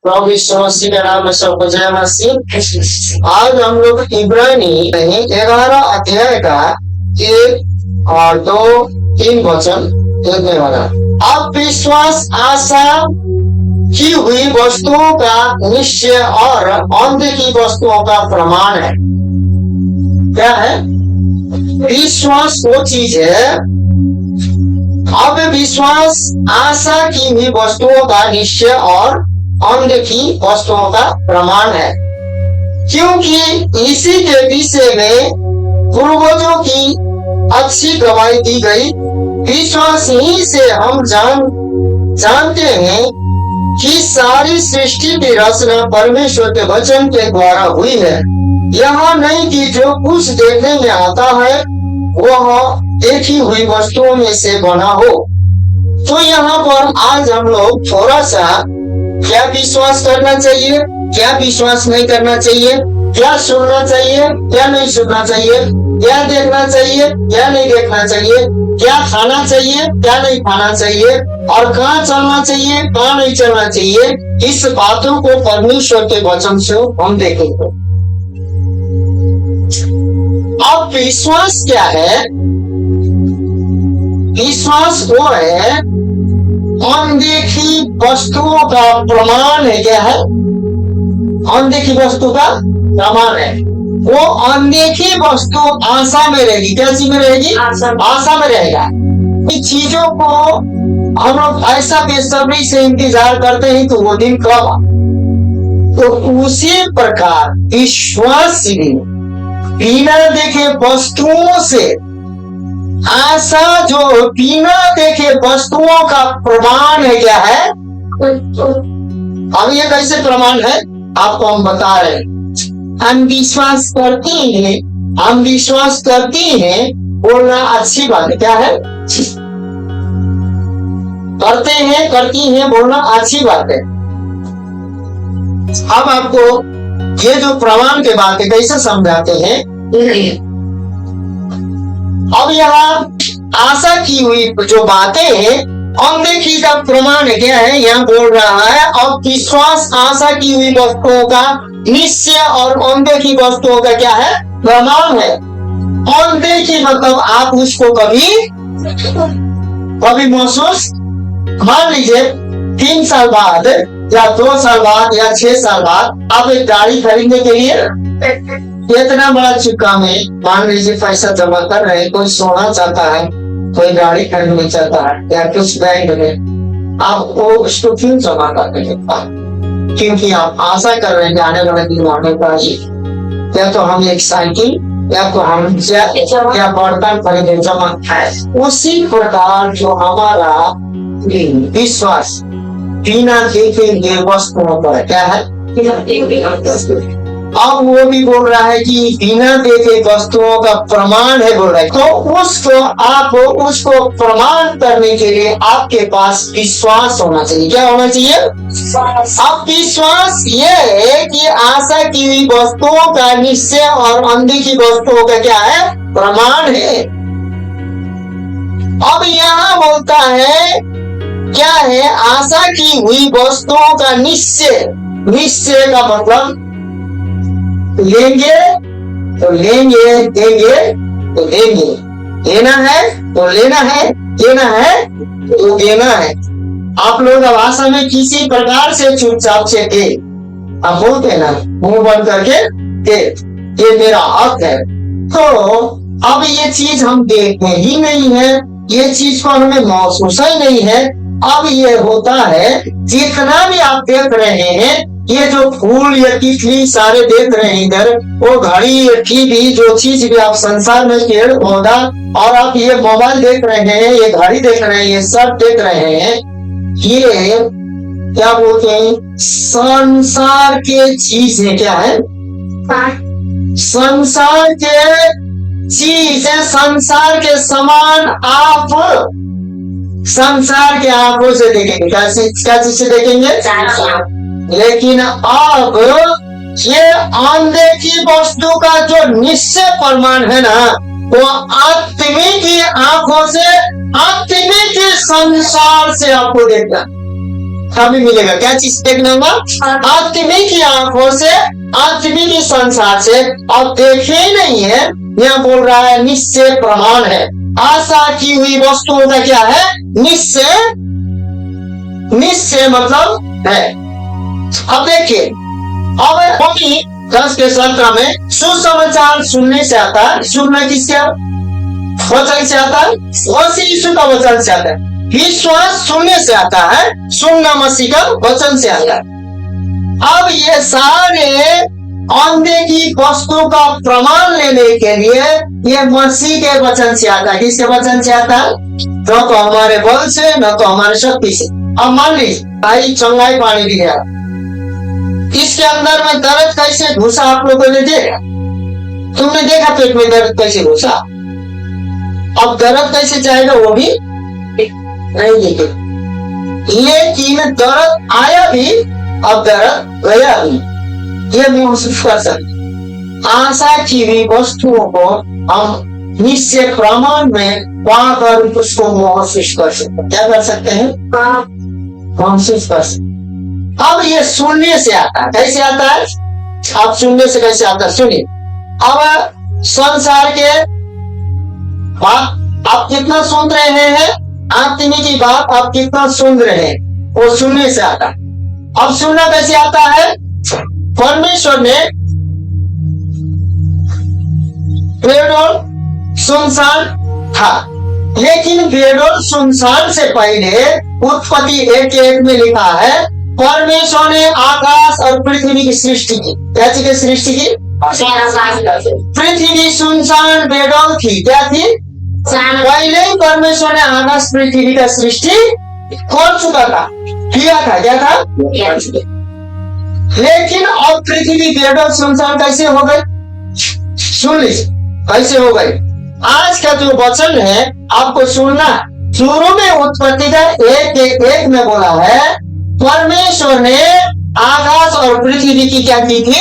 प्रभु यीशु मसीह के नाम में सबको जय मसीह। आज हम लोग इब्रानी 11 अध्याय का 1 और 2 3 वचन देखने वाला। अब विश्वास आशा की हुई वस्तुओं का निश्चय और अनदेखी वस्तुओं का प्रमाण है। क्या है? विश्वास वो चीज है। अब विश्वास आशा की हुई वस्तुओं का निश्चय और अनदेखी वस्तुओं का प्रमाण है, क्योंकि इसी के विषय में पूर्वजों की अच्छी गवाही दी गई। विश्वास ही से हम जानते हैं कि सारी सृष्टि की रचना परमेश्वर के वचन के द्वारा हुई है। यहाँ नहीं कि जो कुछ देखने में आता है वह देखी हुई वस्तुओं में से बना हो। तो यहाँ पर आज हम लोग थोड़ा सा क्या विश्वास करना चाहिए, क्या विश्वास नहीं करना चाहिए, क्या सुनना चाहिए, क्या नहीं सुनना चाहिए, क्या देखना चाहिए, क्या नहीं देखना चाहिए, क्या खाना चाहिए, क्या नहीं खाना चाहिए, और कहाँ चलना चाहिए, कहाँ नहीं चलना चाहिए, इस बातों को परमेश्वर के वचन से हम देखेंगे। अब विश्वास क्या है? विश्वास वो है अनदेखी वस्तुओं का प्रमाण है। क्या है? अनदेखी वस्तु का प्रमाण है। वो अनदेखी वस्तु आशा में रहेगी। क्या चीज में रहेगी? आशा में रहेगा। इन चीजों को हम लोग ऐसा बेसब्री से इंतजार करते हैं तो वो दिन कब? तो उसी प्रकार विश्वास भी बिना देखे वस्तुओं से आशा जो बिना देखे वस्तुओं का प्रमाण है। क्या है? अब ये कैसे प्रमाण है आपको हम बता रहे हैं। हम विश्वास करते हैं, हम विश्वास करती हैं बोलना अच्छी बात है। क्या है? करते हैं, करती हैं बोलना अच्छी बात है। अब आपको ये जो प्रमाण के बात है कैसे समझाते हैं। अब यहाँ आशा की हुई जो बातें हैं अनदेखी का प्रमाण है। क्या है? यहाँ बोल रहा है अब विश्वास आशा की हुई वस्तुओं का निश्चय और अनदेखी वस्तुओं का क्या है? प्रमाण है। अनदेखी मतलब आप उसको कभी महसूस, मान लीजिए 3 साल बाद या 2 साल बाद या 6 साल बाद आप एक गाड़ी खरीदने के लिए इतना बड़ा चुका में मान लीजिए पैसा जमा कर रहे हैं। कोई सोना चाहता है, कोई गाड़ी खरीदना चाहता है या कुछ बैंक में, आप वो उसको क्यों जमा करते हैं? क्योंकि आप आशा कर रहे हैं आने वाले दिन हमें पास या तो हम एक साइकिल या तो हम या बर्तन खरीदे जमा। उसी प्रकार जो हमारा विश्वास बिना देखे ये वस्तुओं पर क्या है? अब वो भी बोल रहा है कि बिना देखे वस्तुओं का प्रमाण है बोल रहा है। तो आप उसको प्रमाण करने के लिए आपके पास विश्वास होना चाहिए। क्या होना चाहिए? अब विश्वास ये है कि आशा की हुई वस्तुओं का निश्चय और अनदेखी वस्तुओं का क्या है? प्रमाण है। अब यहाँ बोलता है क्या है? आशा की हुई वस्तुओं का निश्चय। निश्चय का मतलब लेंगे तो लेंगे, देंगे तो देंगे, लेना है तो लेना है, देना है तो देना है। आप लोग अब आशा में किसी प्रकार से चुपचाप से दे, आप बोलते ना मुंह बंद करके दे, ये मेरा हक है। तो अब ये चीज हम देखते ही नहीं है, ये चीज को हमें महसूस ही नहीं है। अब ये होता है जितना भी आप देख रहे हैं, ये जो फूल या तितली सारे देख रहे हैं इधर, वो घड़ी टीवी जो चीज भी आप संसार में पेड़ पौधा और आप ये मोबाइल देख रहे हैं, ये घड़ी देख रहे हैं, ये सब देख रहे हैं, ये क्या बोलते हैं? संसार के चीज है। क्या है? संसार के चीज है। संसार के समान आप संसार के आंखों से देखेंगे। क्या चीज से देखेंगे? लेकिन अब ये अनदेखी वस्तु का जो निश्चय प्रमाण है ना, वो आत्मिक आंखों से, आत्मिक संसार से आपको देखना। तभी मिलेगा। क्या चीज देखने होगा? आत्मिक की आंखों से, आत्मिक के संसार से अब देखे ही नहीं है। यहाँ बोल रहा है निश्चय प्रमाण है। आशा की हुई वस्तुओं का क्या है? निश्चय, निश्चय मतलब है। अब देखिए, अब होगी 10 के 17 में सुसमाचार सुनने से आता है। सुनना किससे? वचन से आता है, मसीह यीशु का वचन से आता है। विश्वास सुनने से आता है, सुनना मसीह का वचन से आता है। अब ये सारे अंधे की वस्तु का प्रमाण लेने के लिए ये मसीह के वचन से आता है। किसके वचन से आता है? न तो हमारे बल से, न तो हमारे शक्ति से। अब मान लीजिए भाई चंगाई पानी दी गया, इसके अंदर में दर्द कैसे घुसा आप लोगों ने देखा? तुमने देखा पेट में दर्द कैसे घुसा? अब दर्द कैसे जाएगा वो भी नहीं देखे, लेकिन दर्द आया भी, अब दर्द गया भी, ये महसूस कर सकते। आशा की हुई वस्तुओं को हम निश्चय प्रमाण में पाकर उसको महसूस कर सकते। क्या कर सकते हैं? महसूस कर सकते। अब ये सुनने से आता है। कैसे आता है? आप सुनने से कैसे आता है? सुनिए, अब संसार के बात आप कितना सुन रहे हैं, आत्मा की बात आप कितना सुन रहे हैं, वो सुनने से आता है। अब सुनना कैसे आता है? परमेश्वर ने बेडोल सुनसान था, लेकिन बेडोल सुनसान से पहले उत्पत्ति 1:1 में लिखा है परमेश्वर ने आकाश और पृथ्वी की सृष्टि की। क्या चीज की सृष्टि की? पृथ्वी सुनसान बेडोल थी। क्या थी? पहले ही परमेश्वर ने आकाश पृथ्वी का सृष्टि कर चुका था, किया था। क्या था? लेकिन अब पृथ्वी बेडोल सुनसान कैसे हो गई? सुन लीजिए कैसे हो गई। आज का जो वचन है आपको सुनना। शुरू में उत्पत्ति का 1:1 में बोला है परमेश्वर ने आकाश और पृथ्वी की क्या की थी?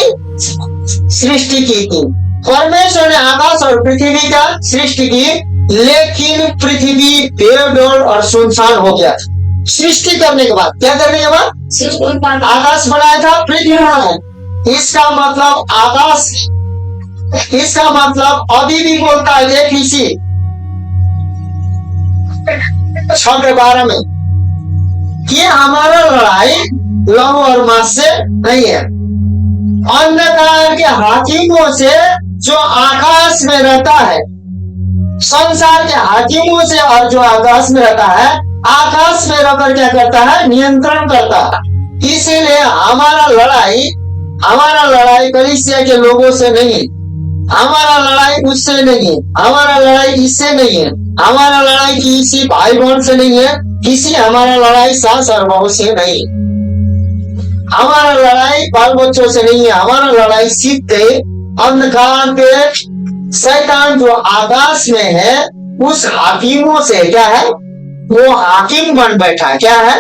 सृष्टि की थी। परमेश्वर ने आकाश और पृथ्वी का सृष्टि की, लेकिन पृथ्वी बेडोल और सुनसान हो गया। सृष्टि करने के बाद क्या करने के बाद? आकाश बनाया था, पृथ्वी बनाया। इसका मतलब आकाश, इसका मतलब अभी भी बोलता है किसी 6:12 में कि हमारा लड़ाई लहू और मांस से नहीं है, अंधकार के हाकिमों से जो आकाश में रहता है। संसार के हाकिमों से, और जो आकाश में रहता है, आकाश में रहकर क्या करता है? नियंत्रण करता है। इसीलिए हमारा लड़ाई कलीसिया के लोगों से नहीं, हमारा लड़ाई उससे नहीं, हमारा लड़ाई इससे नहीं है, हमारा लड़ाई किसी भाई बहन से नहीं है, हमारा लड़ाई सास और बहू से नहीं, हमारा लड़ाई बाल बच्चों से नहीं है, हमारा लड़ाई सीधे अंधकार के शैतान जो आकाश में है उस हाकिमों से। क्या है? वो हाकिम बन बैठा। क्या है?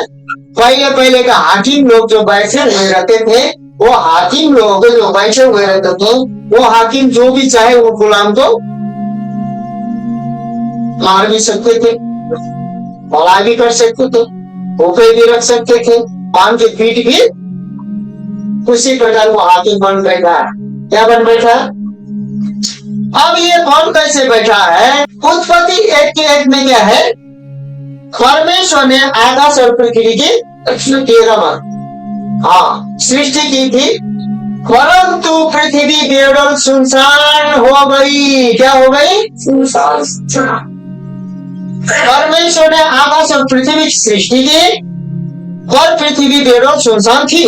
पहले का हाकिम लोग जो बैठे हुए रहते थे, वो हाकिम लोग जो बैठे हुए रहते थे, वो हाकिम जो भी चाहे वो गुलाम को मार भी सकते थे, भला भी कर सकते थे, भूखे भी रख सकते थे, पान के पीठ भी। उसी प्रकार वो हाकिम बन बैठा। क्या बन बैठा? अब ये कौन कैसे बैठा है? उत्पत्ति 1:1 में क्या है? परमेश्वर ने आकाश और पृथ्वी की सृष्टि की थी, परंतु पृथ्वी बेडोल सुनसान हो गई। क्या हो गई? परमेश्वर ने आकाश और पृथ्वी की सृष्टि की और पृथ्वी बेडोल सुनसान थी।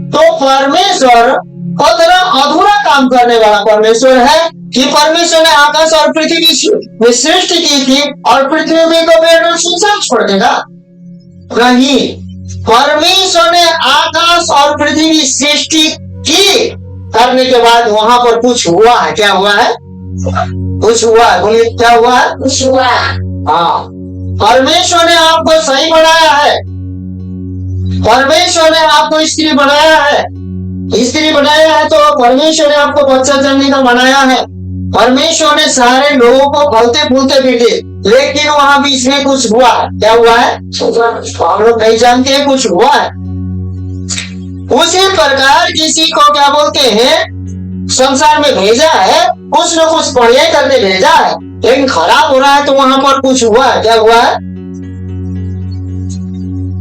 तो परमेश्वर अधूरा काम करने वाला परमेश्वर है कि परमेश्वर ने आकाश और पृथ्वी में सृष्टि की थी और पृथ्वी में को बेडोल सुनसान छोड़ देगा? नहीं, परमेश्वर ने आकाश और पृथ्वी सृष्टि की करने के बाद वहां पर कुछ हुआ है। क्या हुआ है? कुछ हुआ है। बोलिए क्या हुआ है? कुछ हुआ। हाँ, परमेश्वर ने आपको सही बनाया है, परमेश्वर ने आपको स्त्री बनाया है। स्त्री बनाया है तो परमेश्वर ने आपको बच्चा जन्मने का बनाया है। परमेश्वर ने सारे लोगों को फलते फूलते भेजे, लेकिन वहां बीच में कुछ हुआ। क्या हुआ है? हम लोग नहीं जानते हैं, कुछ हुआ है। उसी प्रकार किसी को क्या बोलते हैं, संसार में भेजा है, कुछ न कुछ बढ़िया करने भेजा है, लेकिन खराब हो रहा है, तो वहां पर कुछ हुआ है। क्या हुआ है?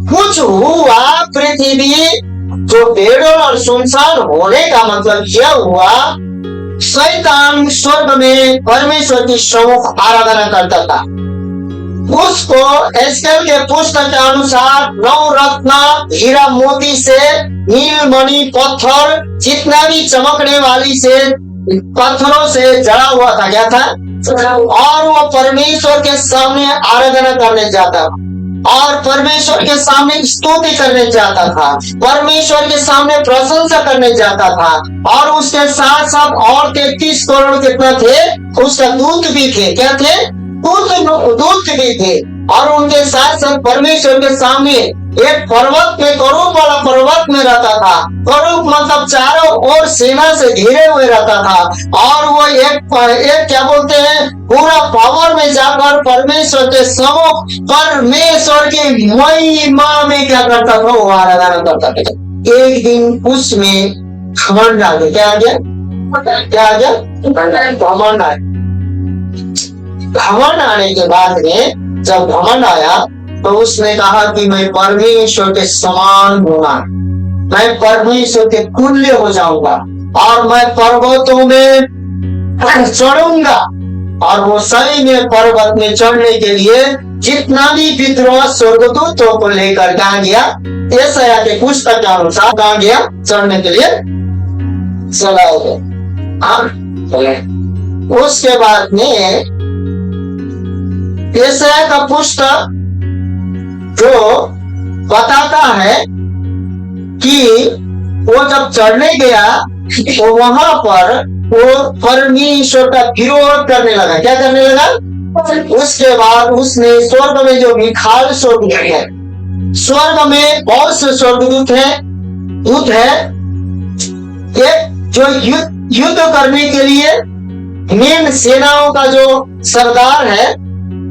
कुछ हुआ। पृथ्वी जो बेडोल और सुनसान होने का मतलब यह हुआ, शैतान स्वर्ग में परमेश्वर की सम्मुख आराधना करता था। उसको एस्केल के पुस्तक के अनुसार 9 रत्न हीरा मोती से, नीलमणि पत्थर, जितना भी चमकने वाली से पत्थरों से जड़ा हुआ था। क्या था? और वो परमेश्वर के सामने आराधना करने जाता, और परमेश्वर के सामने स्तुति करने जाता था, परमेश्वर के सामने प्रशंसा करने जाता था। और उसके साथ साथ और 33 करोड़ कितना थे, उसका दूत भी थे। क्या थे? दूत भी थे। और उनके साथ साथ परमेश्वर के सामने एक पर्वत में, करूब वाला पर्वत में रहता था। करूब मतलब चारों ओर सेना से घिरे हुए रहता था। और वो एक क्या बोलते हैं, पूरा पावर में जाकर परमेश्वर के सम्मुख, परमेश्वर की महिमा में क्या करता था, वो आराधना करता था। एक दिन उसमें घमंड आ गया। क्या आ गया? क्या आ गया? घमंड आ गया। घमंड आने के बाद में, जब घमंड आया, तो उसने कहा कि मैं परमेश्वर के समान होगा, मैं परमेश्वर के तुल्य हो जाऊंगा, और मैं पर्वतों में चढ़ूंगा। और वो सही में पर्वत में चढ़ने के लिए जितना भी विद्रोह स्वर्गदूतों को लेकर कहा गया, यशायाह के पुस्तक के अनुसार कहा गया, चढ़ने के लिए चला गया। उसके बाद में यशायाह का पुस्तक जो बताता है कि वो जब चढ़ने गया, तो वहां पर वो परमेश्वर का विरोध करने लगा। क्या करने लगा? उसके बाद उसने स्वर्ग में जो मिखाल स्वर्गदूत है, स्वर्ग में बहुत से स्वर्गदूत है, एक जो युद्ध करने के लिए मेन सेनाओं का जो सरदार है,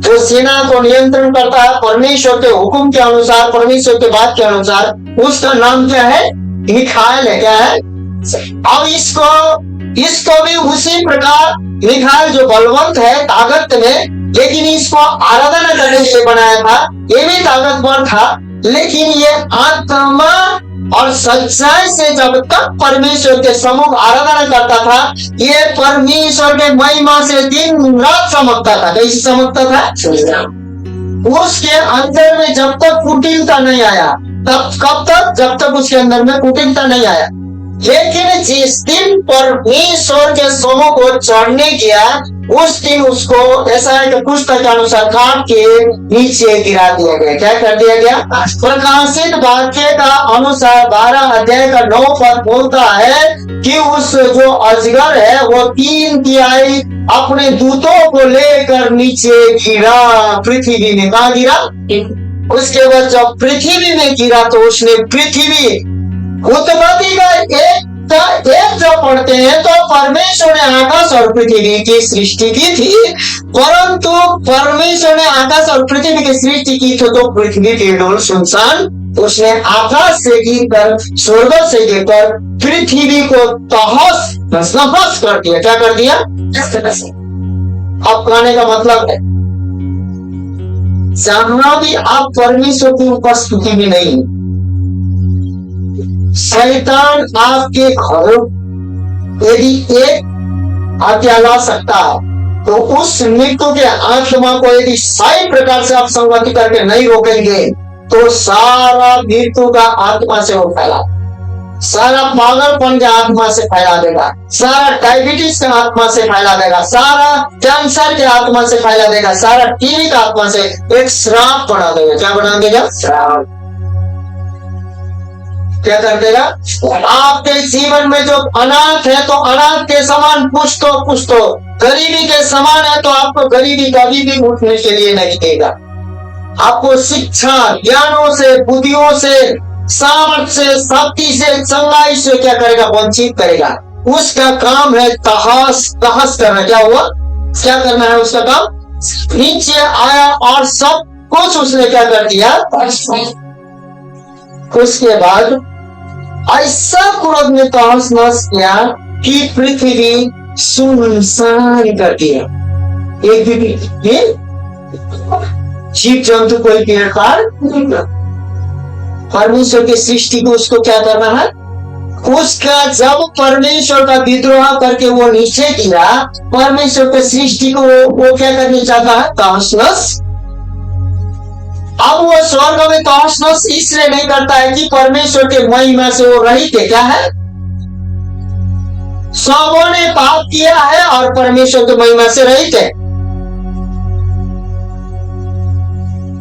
जो सेना को नियंत्रण करता है परमेश्वर के हुक्म के अनुसार, परमेश्वर के बात के अनुसार, उसका नाम क्या है? मिखाएल है। क्या है? अब इसको भी उसी प्रकार, मिखाएल जो बलवंत है ताकत में, लेकिन इसको आराधना करने के लिए बनाया था। ये भी ताकतवर था, लेकिन ये आत्मा और सच्चाई से जब तक परमेश्वर के सम्मुख आराधना करता था, ये परमेश्वर के महिमा से दिन रात चमकता था। कैसे चमकता था? उसके अंदर में जब तक कुटिलता नहीं आया, तब कब तक? जब तक उसके अंदर में कुटिलता नहीं आया। लेकिन जिस दिन परमेश्वर के सम्मुख को चढ़ने गया, उस दिन उसको यशायाह के पुस्तक के अनुसार काट के नीचे गिरा दिया गया। क्या कर दिया गया? प्रकाशित वाक्य का अनुसार 12 अध्याय का 9 पद बोलता है कि उस जो अजगर है वो 3/3 अपने दूतों को लेकर नीचे गिरा, पृथ्वी में। कहाँ गिरा? उसके बाद जब पृथ्वी में गिरा, तो उसने पृथ्वी, उत्पत्ति का एक जो पढ़ते हैं, तो परमेश्वर ने आकाश और पृथ्वी की सृष्टि की थी, परंतु परमेश्वर ने आकाश और पृथ्वी की सृष्टि की थी, तो पृथ्वी बेडोल सुनसान, उसने आकाश से गिरकर, स्वर्ग से गिरकर पृथ्वी को तहस नहस कर दिया। क्या कर दिया? अब कहने का मतलब है, जहां भी आप परमेश्वर की उपस्थिति में नहीं, शैतान आपके घर यदि एक हत्या ला सकता है, तो उस मृत्यु के आत्मा को यदि सही प्रकार से आप संगति करके नहीं रोकेंगे, तो सारा मृत्यु का आत्मा से वो फैला, सारा पागलपन के आत्मा से फैला देगा, सारा डायबिटीज के आत्मा से फैला देगा, सारा कैंसर के आत्मा से फैला देगा, सारा टीबी का आत्मा से एक श्राप बना देगा। क्या बना देगा? श्राप। क्या कर देगा? आपके जीवन में जो अनाथ है, तो अनाथ के समान कुछ तो गरीबी के समान है, तो आपको गरीबी कभी भी उठने के लिए नहीं देगा। आपको शिक्षा, ज्ञानों से, बुद्धियों से, सामर्थ्य से, शक्ति से, चंगाई से क्या करेगा? वंचित करेगा। उसका काम है तहस तहस करना। क्या हुआ, क्या करना है उसका काम? नीचे आया और सब कुछ उसने क्या कर दिया। उसके बाद ऐसा क्रोध में तहस नहस किया कि पृथ्वी सुनसान कर दिया। एक भी जीव जंतु कोई पेड़ पार नहीं कर। परमेश्वर की सृष्टि को उसको क्या करना है? उसका जब परमेश्वर का विद्रोह करके वो नीचे गिरा, परमेश्वर की सृष्टि को वो क्या करना चाहता है? तहस नहस। अब वो स्वर्ग में तहस नहस इसलिए नहीं करता है कि परमेश्वर के महिमा से वो रहित है। क्या है? सबों ने पाप किया है और परमेश्वर के महिमा से रहित है।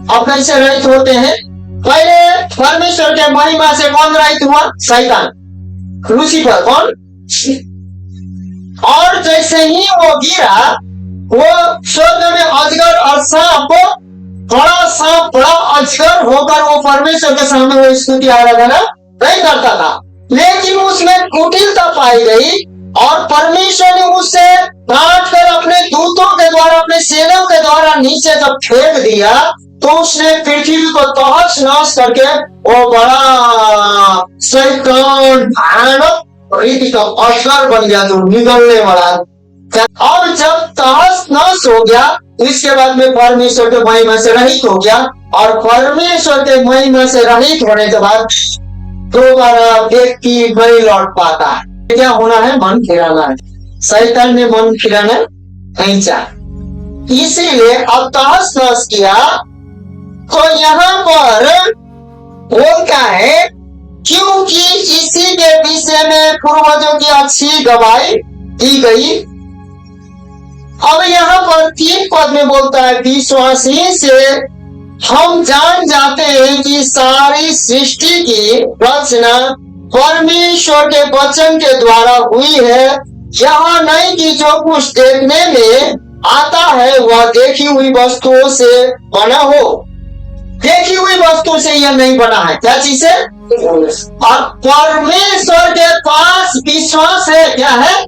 अब कैसे रहित होते हैं? पहले परमेश्वर के महिमा से कौन रहित हुआ? शैतान, लूसीफर। कौन? और जैसे ही वो गिरा, वो स्वर्ग में अजगर और सांप, बड़ा सांप बड़ा अजगर होकर वो परमेश्वर के सामने वो स्तुति आराधना नहीं करता था। लेकिन उसमें कुटिलता पाई गई और परमेश्वर ने उसे काट कर अपने दूतों के द्वारा, अपने सेनाओं के द्वारा नीचे जब फेंक दिया, तो उसने पृथ्वी को तहस नहस करके वो बड़ा शैतान भयानक रीति का अजगर बन गया, जो निगलने वाला। अब जब तहस नहस हो गया, इसके बाद में परमेश्वर के महिमा से रहित हो गया, और परमेश्वर के महिमा से रहित होने के बाद दोबारा व्यक्ति नहीं लौट पाता है। क्या होना है? मन फिराना है। शैतान ने मन फिराना नहीं चाहा, इसीलिए अब तहस नहस किया। तो यहाँ पर बोलता है क्योंकि इसी के विषय में पूर्वजों की अच्छी गवाही दी गई। अब यहाँ पर 3 पद में बोलता है, विश्वासी से हम जान जाते हैं कि सारी सृष्टि की रचना परमेश्वर के वचन के द्वारा हुई है। यहाँ नहीं कि जो कुछ देखने में आता है वह देखी हुई वस्तुओं से बना हो। देखी हुई वस्तु से यह नहीं बना है। क्या चीज है? और परमेश्वर के पास विश्वास है। क्या है?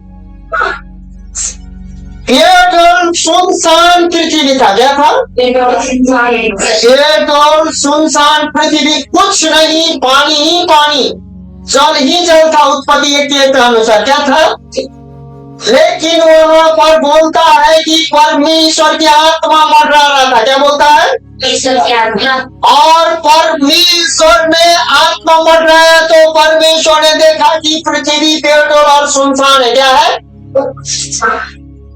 केवल सुनसान पृथ्वी था। क्या था? केवल सुनसान पृथ्वी, कुछ नहीं, पानी ही पानी, जल ही जल था। उत्पत्ति 1 के अनुसार क्या था? लेकिन वहां पर बोलता है कि परमेश्वर की आत्मा मंडरा रहा था। क्या बोलता है? और परमेश्वर ने आत्मा मंडराया तो परमेश्वर ने देखा कि पृथ्वी पेड़ों और सुनसान है। क्या है?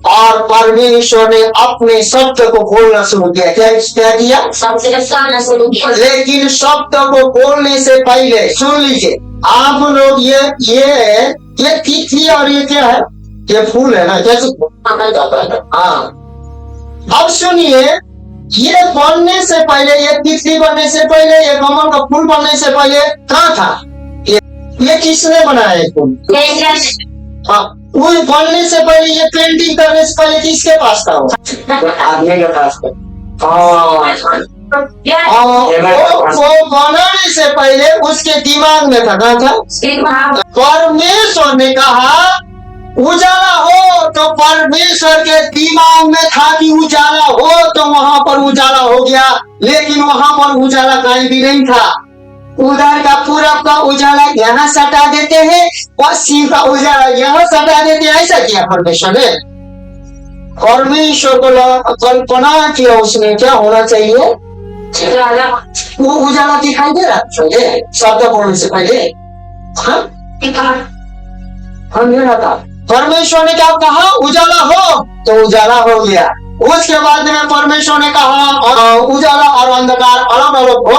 और परमेश्वर ने अपने शब्द को बोलना शुरू किया। क्या किया? लेकिन शब्द को बोलने से पहले सुन लीजिए आप लोग, ये तिथि और ये क्या है? ये फूल है ना, जैसे हाँ। अब सुनिए, ये बनने से पहले, ये तिथि बनने से पहले, ये कमल का फूल बनने से पहले कहाँ था? ये किसने बनाया फूल? हाँ, वो बनने से पहले, ये पेंटिंग करने से पहले किसके पास था? आदमी के पास था। वो बनाने से पहले उसके दिमाग में था। कहाँ था? परमेश्वर ने कहा उजाला हो, तो परमेश्वर के दिमाग में था कि उजाला हो, तो वहां पर उजाला हो गया। लेकिन वहां पर उजाला कहीं भी नहीं था। उधर का पूरब का उजाला यहाँ सटा देते हैं, पश्चिम का उजाला यहाँ सटा देते हैं। ऐसा किया परमेश्वर ने। परमेश्वर को कल्पना किया उसने, क्या होना चाहिए? वो उजाला दिखाई दे रहा है शब्द बोलने से पहले। अंधेरा था। परमेश्वर ने क्या कहा? उजाला हो, तो उजाला हो गया। उसके बाद में परमेश्वर ने कहा उजाला और अंधकार अलग अलग हो,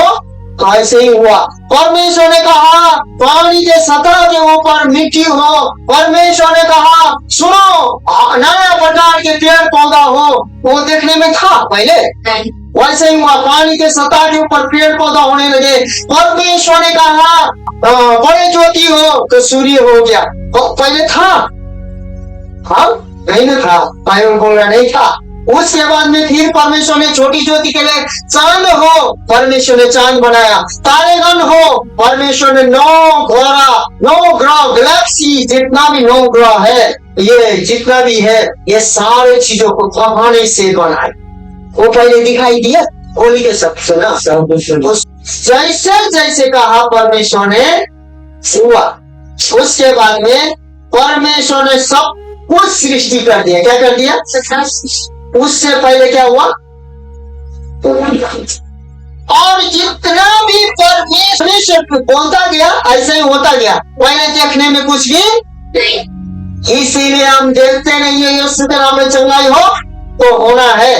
तो ऐसे ही हुआ। परमेश्वर ने कहा पानी के सतह के ऊपर मिट्टी हो। परमेश्वर ने कहा सुनो नाना प्रकार के पेड़ पौधा हो। वो देखने में था पहले, वैसे ही हुआ। पानी के सतह के ऊपर पेड़ पौधा होने लगे। परमेश्वर ने कहा बड़े ज्योति हो, तो सूर्य हो गया। पहले था? हाँ, नहीं था, पहले बोलना नहीं था। उसके बाद में फिर परमेश्वर ने छोटी ज्योति के लिए चांद हो, परमेश्वर ने चांद बनाया। तारेगण हो, परमेश्वर ने 9 ग्रह गैलेक्सी जितना भी नौ ग्रह है, ये जितना भी है, ये सारे चीजों को कहानी से बनाए। वो पहले दिखाई दिया होली के सब सुना, जैसे जैसे कहा परमेश्वर ने हुआ। उसके बाद में परमेश्वर ने सब कुछ सृष्टि कर दिया। क्या कर दिया? उससे पहले क्या हुआ? और जितना भी परमेश्वर बोलता गया ऐसे ही होता गया, पहले देखने में कुछ भी नहीं। इसीलिए हम देखते नहीं है यीशु के नाम में चंगाई हो तो होना है,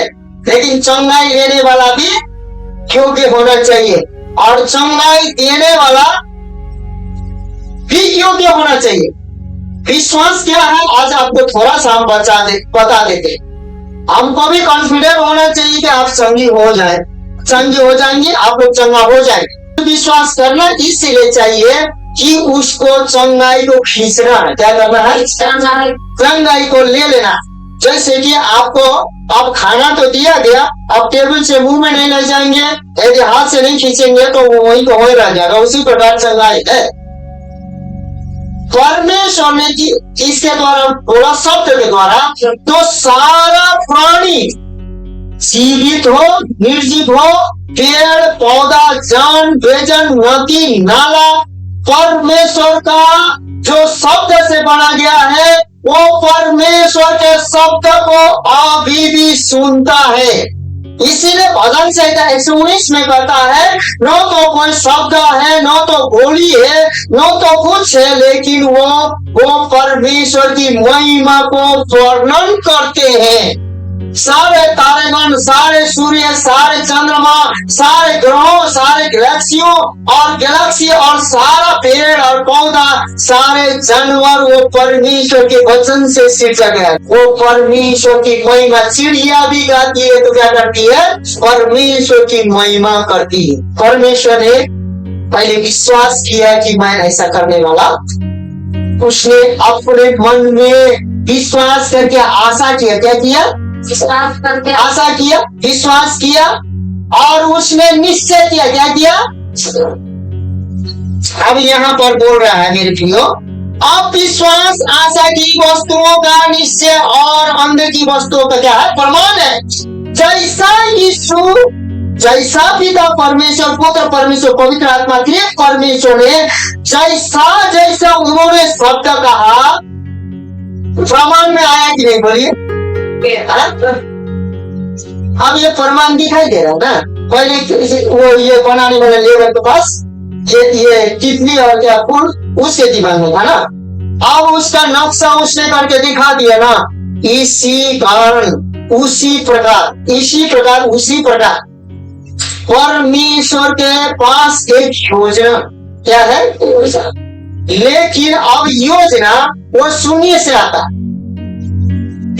लेकिन चंगाई लेने वाला भी योग्य होना चाहिए और चंगाई देने वाला भी योग्य होना चाहिए। विश्वास क्या है आज आपको थोड़ा सा हम बता देते। हमको भी कॉन्फिडेंट होना चाहिए कि आप चंगी हो जाए, चंगी हो जाएंगे, आप लोग चंगा हो जाएंगे। विश्वास करना इसलिए चाहिए कि उसको चंगाई को खींचना है। क्या करना है? चंगाई को ले लेना। जैसे कि आपको अब खाना तो दिया गया, अब टेबल से मुंह में नहीं ले जाएंगे, यदि हाथ से नहीं खींचेंगे तो वो वहीं को वहीं रह जाएगा। उसी प्रकार चंगाई है। परमेश्वर ने इसके द्वारा बोला, शब्द के द्वारा, तो सारा प्राणी जीवित हो निर्जीव हो, पेड़ पौधा जन बेजन नदी नाला परमेश्वर का जो शब्द से बना गया है, वो परमेश्वर के शब्द को अभी भी सुनता है। इसीलिए भजन संहिता 119 में कहता है, न तो कोई शब्द है, न तो बोली है, न तो कुछ है, लेकिन वो परमेश्वर की महिमा को वर्णन करते हैं। सारे तारेगण, सारे सूर्य, सारे चंद्रमा, सारे ग्रहों, सारे गैलेक्सियों और गैलेक्सी और सारा पेड़ और पौधा, सारे जानवर वो परमेश्वर के वचन से सृजा गया। वो परमेश्वर की महिमा, चिड़िया भी गाती है तो क्या करती है? परमेश्वर की महिमा करती है। परमेश्वर ने पहले विश्वास किया कि मैं ऐसा करने वाला, उसने अपने मन में विश्वास करके आशा किया। क्या किया? आशा किया, विश्वास किया और उसने निश्चय किया। क्या किया? अब यहाँ पर बोल रहा है मेरे प्रियो, अब विश्वास आशा की वस्तुओं का निश्चय और अंदर की वस्तुओं का क्या है? प्रमाण है। जैसा यीशु, जैसा पिता परमेश्वर, पुत्र परमेश्वर, पवित्र आत्मा के परमेश्वर ने जैसा जैसा उन्होंने शब्द कहा, प्रमाण में आया कि नहीं? बोलिए। अब ये प्रमाण दिखाई दे रहा है ना। पहले वो ये बनाने वाले लेबर के पास ये कितनी और क्या फूल उसके दिमाग में था ना, अब उसका नक्शा उसने करके दिखा दिया ना। इसी कारण उसी प्रकार परमेश्वर के पास एक योजना क्या है? लेकिन अब योजना वो शून्य से आता।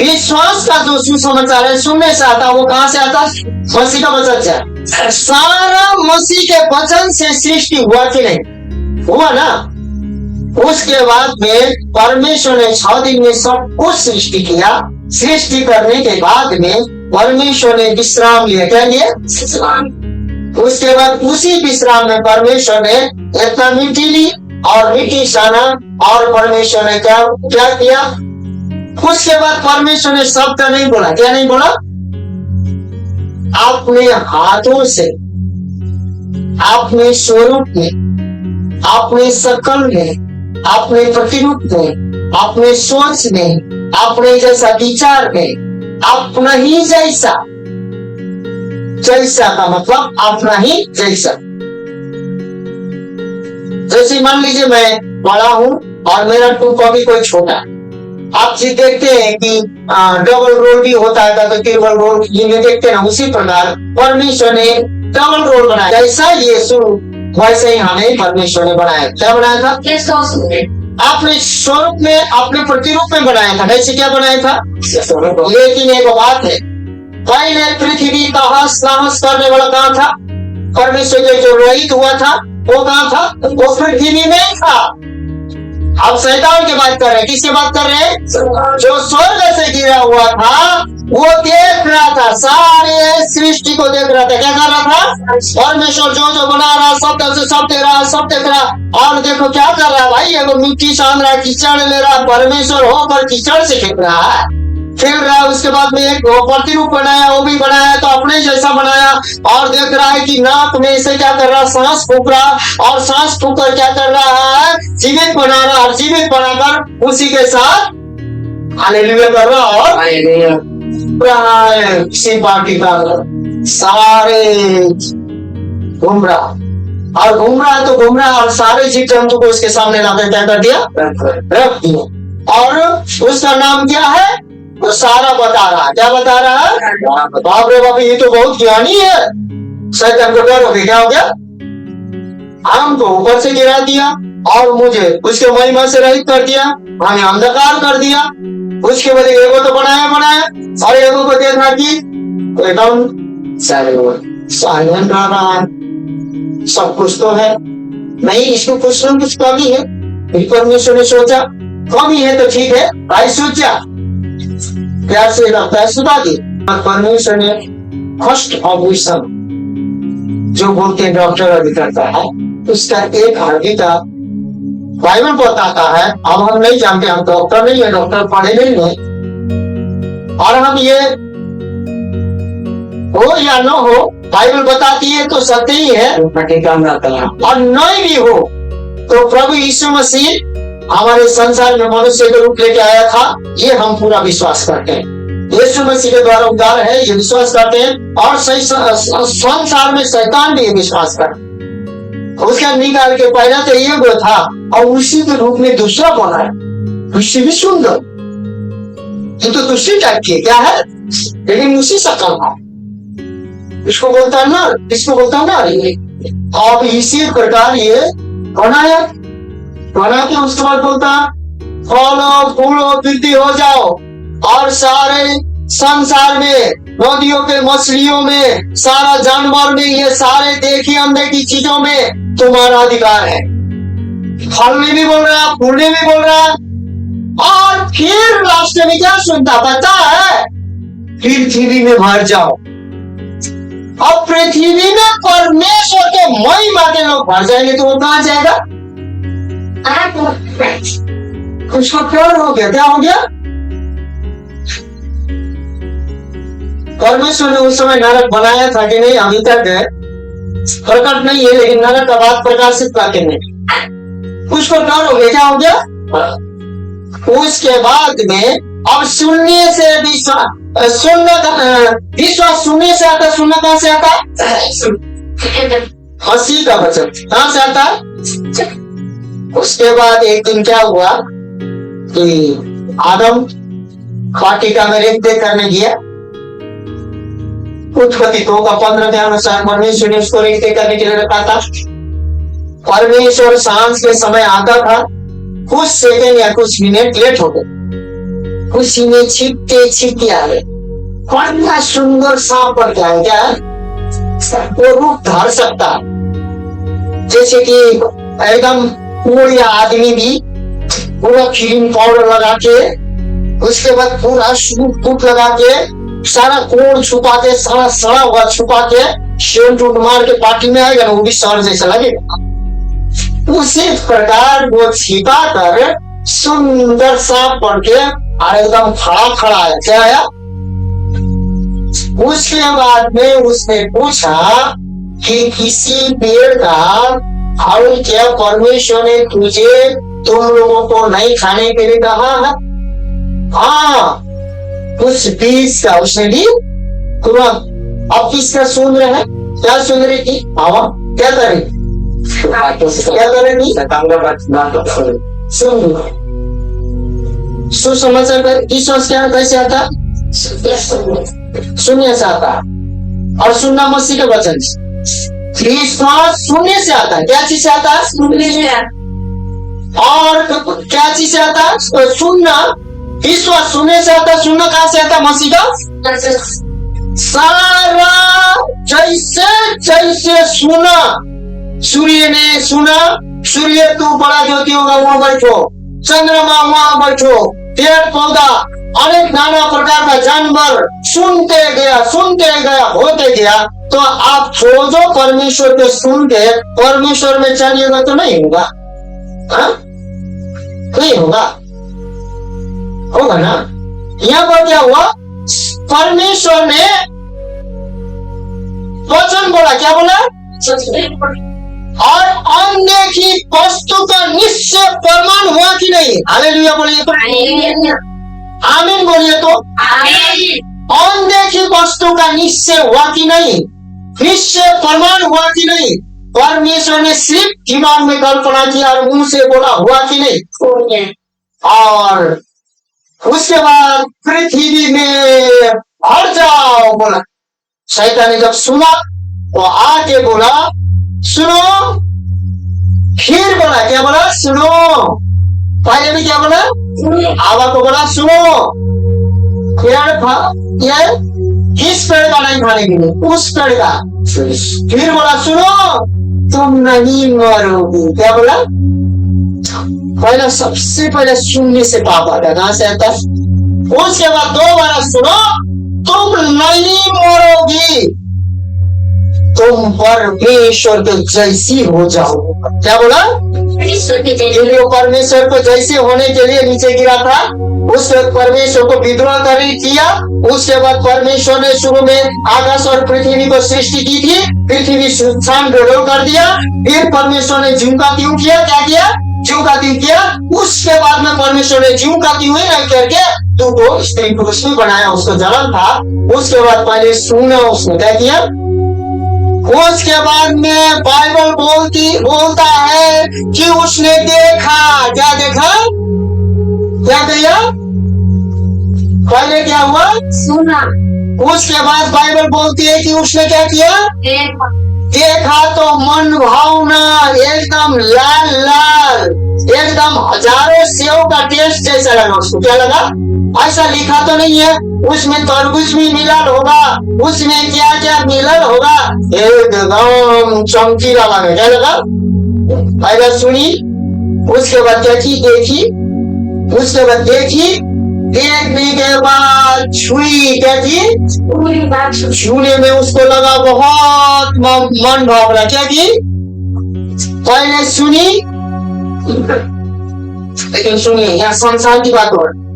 विश्वास का जो सुसमाचार है शून्य से आता। वो कहां से आता? मसीह का वचन से। सारा मसीह के वचन से सृष्टि हुआ कि नहीं? हुआ ना। उसके बाद में परमेश्वर ने 6 दिन में सब कुछ सृष्टि किया। सृष्टि करने के बाद में परमेश्वर ने विश्राम लिया। क्या लिया? उसके बाद उसी विश्राम में परमेश्वर ने इतना मिट्टी ली और मिट्टी साना और परमेश्वर ने क्या किया? उसके बाद परमेश्वर ने शब्द नहीं बोला। क्या नहीं बोला? अपने हाथों से, अपने स्वरूप में, अपने शकल में, अपने प्रतिरूप में, अपने सोच में, अपने जैसा विचार में, अपना ही जैसा, जैसा का मतलब अपना ही जैसा। जैसे मान लीजिए मैं बड़ा हूं और मेरा टू कॉपी कोई छोटा। आप जी देखते हैं कि डबल रोल भी होता है तो ट्रिपल रोल जिन्हें देखते हैं ना, उसी प्रकार परमेश्वर ने डबल रोल बनाया। जैसा यीशु वैसे ही हमें परमेश्वर ने बनाया। क्या बनाया था? अपने स्वरूप में, अपने प्रतिरूप में बनाया था। कैसे क्या बनाया था? लेकिन एक बात है, पहले पृथ्वी का हंस करने वाला कहाँ था? परमेश्वर के जो रोहित हुआ था वो कहाँ था? वो पृथ्वी में था। अब शैतान की बात कर रहे हैं, किसकी बात कर रहे हैं? जो स्वर्ग से गिरा हुआ था, वो देख रहा था, सारे सृष्टि को देख रहा था। क्या कर रहा था? परमेश्वर जो जो बना रहा, सब दे रहा, सब देख रहा। और देखो क्या कर रहा है भाई, एगो मिट्टी सान रहा, कीचड़ ले रहा, परमेश्वर होकर कीचड़ से खेल रहा है, खेल रहा है। उसके बाद में एक प्रतिरूप बनाया, वो भी बनाया तो अपने जैसा बनाया, और देख रहा है कि नाक में से क्या कर रहा, सांस फूक रहा, और सांस फूक कर क्या कर रहा है, जीवित बना रहा, और जीवित बनाकर उसी के साथ हालेलुया कर रहा। और किसी पार्टी का सारे घूम रहा, और घूम रहा है तो घूम रहा, और सारे जीव जंतु को उसके सामने लाकर क्या कर दिया, रख दिया। और उसका नाम क्या है, वो सारा बता रहा है। क्या बता रहा है? बाप रे बाप, ये तो बहुत ज्ञानी है। शैतान को डर हो गया, क्या हो गया? हमको ऊपर से गिरा दिया, और मुझे उसके महिमा से रहित कर दिया, हमें अंधकार कर दिया। उसके बाद एगो तो बनाया, और एगो को देखा कि एकदम साइलेंट रह रहा है, सब कुछ तो है नहीं, इसको कुछ न कुछ कमी है। परमेश्वर ने सोचा कमी है तो ठीक है भाई, सोचा प्यार से लगता है, सुधा दी। परमेश्वर ने फर्स्ट ऑपरेशन जो बोलते हैं डॉक्टर अभी करता है, उसका एक हड्डी का बाइबल बताता है। अब हम नहीं जानते, हम डॉक्टर नहीं है, डॉक्टर पढ़े नहीं है, और हम ये हो या न हो, बाइबल बताती है तो सत्य ही है, और नहीं भी हो तो प्रभु यीशु मसीह हमारे संसार में मनुष्य के रूप लेके आया था, ये हम पूरा विश्वास करते हैं। यीशु मसीह के द्वारा उद्धार है, ये विश्वास करते हैं। और संसार में शैतान भी ये विश्वास करते, उसका निकाल के पहला तो ये वो था, और उसी के रूप में दूसरा बना है, उससे भी सुंदर, ये तो दूसरी टाइप की क्या है, लेकिन उसी शक्ल है। इसको बोलता है ना, इसको बोलता है ना। अब इसी प्रकार ये बनाया, बना के उसके बाद बोलता फलो फूलो वृद्धि हो जाओ, और सारे संसार में, नदियों के मछलियों में, सारा जानवर में, ये सारे देखी अनदेखी चीजों में तुम्हारा अधिकार है। फल में भी बोल रहा, फूल में भी बोल रहा, और फिर लास्ट में क्या सुनता पता है, पृथ्वी में भर जाओ। अब पृथ्वी में परमेश्वर के महिमा के लोग भर जाएंगे तो वो कहां जाएगा? उसको प्यार हो गया, क्या हो गया? परमेश्वर ने उस समय नरक बनाया था कि नहीं, अभी तक है प्रकट नहीं है, लेकिन नरक का बात प्रकाशित करके नहीं, उसको डर हो गया, क्या हो गया? उसके बाद में अब सुनने से विश्वास, सुनने का विश्वास सुनने से आता, सुनना कहां से आता? हंसी का वचन कहां से आता? उसके बाद एक दिन क्या हुआ कि आदम वाटिका में रेखदेख करने गया, उत्पत्ति 2 का 15 के अनुसार परमेश्वर ने उसको रेखदेख करने के लिए रखा था। परमेश्वर सांझ के समय आता था, कुछ सेकंड या कुछ मिनट लेट हो गए, उसी में छिपते आ गए। कितना सुंदर सांप पर क्या है, क्या वो रूप धार सकता, जैसे कि एकदम कोई आदमी भी पूरा क्रीम पाउडर लगा के, उसके बाद पूरा सूट लगा के, सारा कोण छुपा के, सारा सड़ा हुआ छुपा के, शेंट उट मार के पार्टी में आएगा ना, वो भी सर जैसा लगेगा। उसी प्रकार वो छिपा कर सुंदर सांप पड़ के और एकदम खड़ा है, क्या आया? उसके बाद में उसने पूछा कि किसी पेड़ का फल क्या परमेश्वर ने तुझे, तुम लोगों को नहीं खाने के लिए कहा है? हाँ, उस बीज का उसने भी तुरंत। अब किसका सुन रहे हैं? क्या सुन रही थी? हवा क्या करेगी? क्या करेगी? सुन सुसमाचार का विश्वास क्या कैसे आता? सुनने से आता, और सुनना मसीह के वचन से। विश्वास सुनने से आता है, क्या चीज से आता है? सुनने से। और क्या चीज से आता है? सुनना। विश्वास सुनने से आता, सुनना कहां से आता? मसीह का। सारा जैसे जैसे सुना, सूर्य ने सुना, सूर्य तू बड़ा ज्योति होगा वो बैठो, चंद्रमा वहां बैठो, पेड़ पौधा, अनेक नाना प्रकार का जानवर, सुनते गया होते गया। तो आप जो परमेश्वर को सुन के परमेश्वर में चलिएगा तो नहीं होगा, हाँ? नहीं होगा, होगा ना। यहाँ पर क्या हुआ, परमेश्वर ने वचन बोला, क्या बोला, और अनदेखी वस्तु का निश्चय प्रमाण हुआ कि नहीं। हालेलुया बोलिए तो, आमीन बोलिए तो। अनदेखी वस्तु का निश्चय हुआ कि नहीं, निश्चय प्रमाण हुआ कि नहीं। परमेश्वर ने सिर्फ दिमाग में कल्पना किया और मुंह से बोला, हुआ कि नहीं। और उसके बाद पृथ्वी में भर जाओ बोला। शैतान ने जब सुना तो आके बोला, सुनो। फिर बोला, क्या बोला, सुनो। पहले भी क्या बोला, हवा को बोला सुनो, इस पेड़ का नहीं खाने के लिए, उस पेड़ का। फिर बोला सुनो, तुम नहीं मरोगे। क्या बोला, पहला सबसे पहले सुनने से पाप आता है, कहां से आता है। उसके बाद दोबारा सुनो, तुम नहीं मरोगी, तुम परमेश्वर के जैसी हो जाओ। क्या बोला, परमेश्वर को जैसे होने के लिए नीचे गिरा था, उसके परमेश्वर को विद्रोह किया। उसके बाद परमेश्वर ने शुरू में आकाश और पृथ्वी को सृष्टि की थी, पृथ्वी सुनसान बेडोल कर दिया। फिर परमेश्वर ने जीव का त्यों किया, क्या किया, जीव का त्यों किया। उसके बाद में परमेश्वर ने जीव का त्यों नहीं करके तू को स्त्री पुरुष में बनाया, उसको जलन था। उसके बाद पहले सुना, उसने क्या किया। उसके बाद में बाइबल बोलता है कि उसने देखा, क्या देखा, क्या किया, पहले क्या हुआ, सुना। उसके बाद बाइबल बोलती है कि उसने क्या किया, देखा तो मन भावना एकदम लाल लाल, एकदम हजारों सेव का टेस्ट जैसा लगा उसको। क्या लगा, ऐसा लिखा तो नहीं है उसमें तरबूज भी मिलल होगा, उसमें क्या क्या मिलल होगा, एकदम चमकीला लगा। क्या लगा, पहले सुनी, उसके बाद क्या की, देखी, उसके बाद देखी, देखने के बाद छुई, क्या की, छूने में उसको लगा बहुत मन भावना। क्या की, पहले सुनी, लेकिन सुनिए यहाँ संसार की बात हो रही,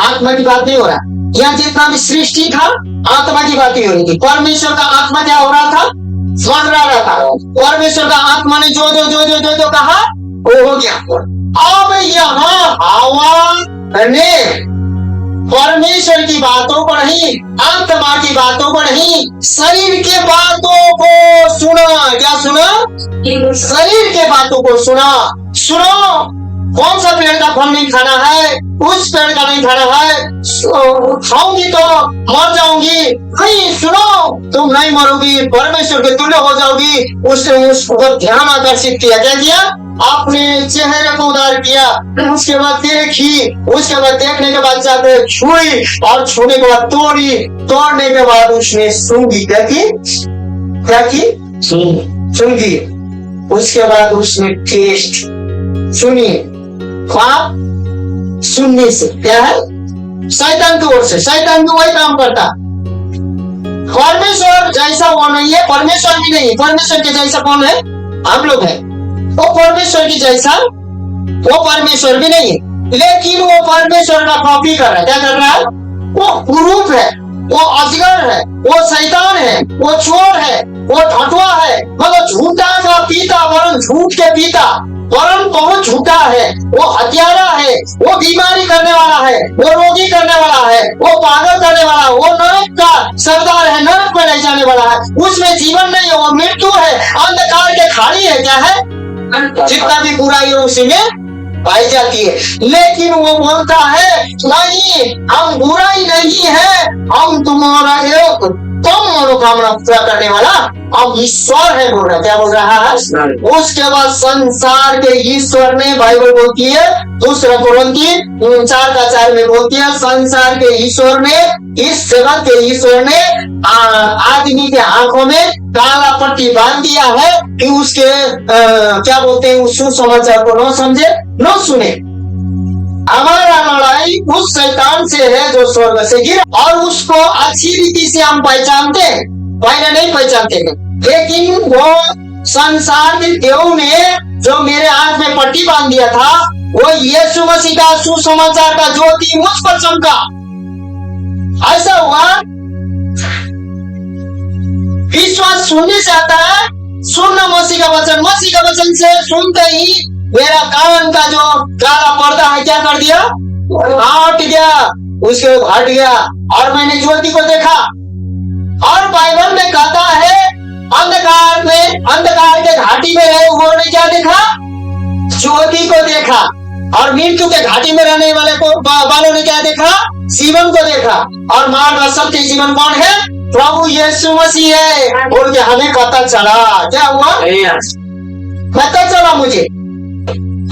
आत्मा की बात नहीं हो रहा। यहाँ जितना भी सृष्टि था आत्मा की बात ही हो रही थी। परमेश्वर का आत्मा क्या हो रहा था, समझ रहा था। परमेश्वर का आत्मा ने जो जो जो जो जो जो कहा वो हो गया। अब यहाँ हवा ने परमेश्वर की बातों को नहीं, आत्मा की बातों को नहीं, शरीर के बातों को सुना। क्या सुना, शरीर के बातों को सुना। सुनो, कौन सा पेड़ का फल नहीं खाना है, उस पेड़ का नहीं खाना है, खाऊंगी तो मर जाऊंगी, नहीं, सुनो, तुम नहीं मरोगी, परमेश्वर के तुल्य हो जाओगी। उसने उसको ध्यान आकर्षित किया। क्या किया, अपने चेहरे को उधार किया। उसके बाद देखी, उसके बाद देखने के बाद जाकर छुई, और छूने के बाद तोड़ी, तोड़ने के बाद उसने सूंघी। क्या की, क्या की, सूंघी। उसके बाद उसने टेस्ट सुनी। पाप सुनने से क्या है, शैतान की ओर से, शैतान भी वही काम करता। परमेश्वर जैसा वो नहीं है, परमेश्वर भी नहीं, परमेश्वर के जैसा कौन है, हम लोग हैं। वो परमेश्वर की जैसा वो परमेश्वर भी नहीं है, लेकिन वो परमेश्वर का कॉपी कर रहा है। क्या कर रहा है, वो कुरूप है, वो अजगर है, वो शैतान है, वो चोर है, वो ठटुआ है, मतलब झूठा का पीता, वरन झूठ के पीता, वरन बहुत झूठा है, वो हत्यारा है, वो बीमारी करने वाला है, वो रोगी करने वाला है, वो पागल करने वाला है, वो नरक का सरदार है, नरक में ले जाने वाला है। उसमें जीवन नहीं है, वो मृत्यु है, अंधकार के खाड़ी है। क्या है, जितना भी बुराई है उसी में पाई जाती है। लेकिन वो बोलता है नहीं, हम बुराई नहीं है, हम तुम्हारा एक कम मनोकामना पूरा करने वाला अब ईश्वर है बोल रहा। क्या बोल रहा है, उसके बाद संसार के ईश्वर ने, बाइबल बोलती है दूसरा कुरिन्थी 4:4 में बोलती है, संसार के ईश्वर ने, इस जगत के ईश्वर ने आदमी के आंखों में काला पट्टी बांध दिया है कि उसके क्या बोलते हैं, उस सुसमाचार को न समझे, न सुने। हमारा लड़ाई उस शैतान से है जो स्वर्ग से गिरा, और उसको अच्छी रीति से हम पहचानते हैं, पहले नहीं पहचानते हैं। लेकिन वो संसार के देव ने जो मेरे हाथ में पट्टी बांध दिया था, वो यीशु मसीह का सुसमाचार का ज्योति मुझ पर चमका। ऐसा हुआ, विश्वास सुनने से आता है, सुनना मसीह का वचन, मसीह का वचन से सुनते ही मेरा कान का जो काला पर्दा है क्या कर दिया, हट गया, उसके हट गया, और मैंने ज्योति को देखा। और बाइबल में कहता है अंधकार में, अंधकार के घाटी में रहे वो ने क्या देखा, ज्योति को देखा। और मृत्यु के घाटी में रहने वाले को वालों ने क्या देखा, जीवन को देखा। और मार्ग और सत्य जीवन कौन है, प्रभु यीशु मसीह है। और हमें पता चला, क्या हुआ, पता चला मुझे।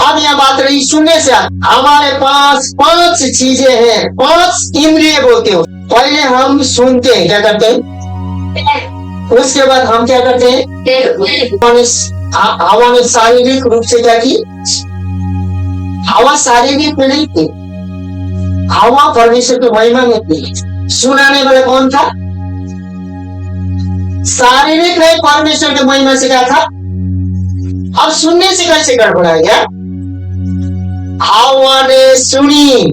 अब यह बात रही सुनने से, हमारे पास 5 चीजें हैं, 5 इंद्रिय बोलते हो। पहले हम सुनते हैं, क्या करते हैं, उसके बाद हम क्या करते हैं, हवा शारीरिक रूप से क्या की, हवा शारीरिक में नहीं थी, हवा परमेश्वर की महिमा में थी। सुनाने वाला कौन था, शारीरिक नहीं, परमेश्वर की महिमा से क्या था। अब सुनने से कैसे गड़बड़ा गया, हवा ने सुनी,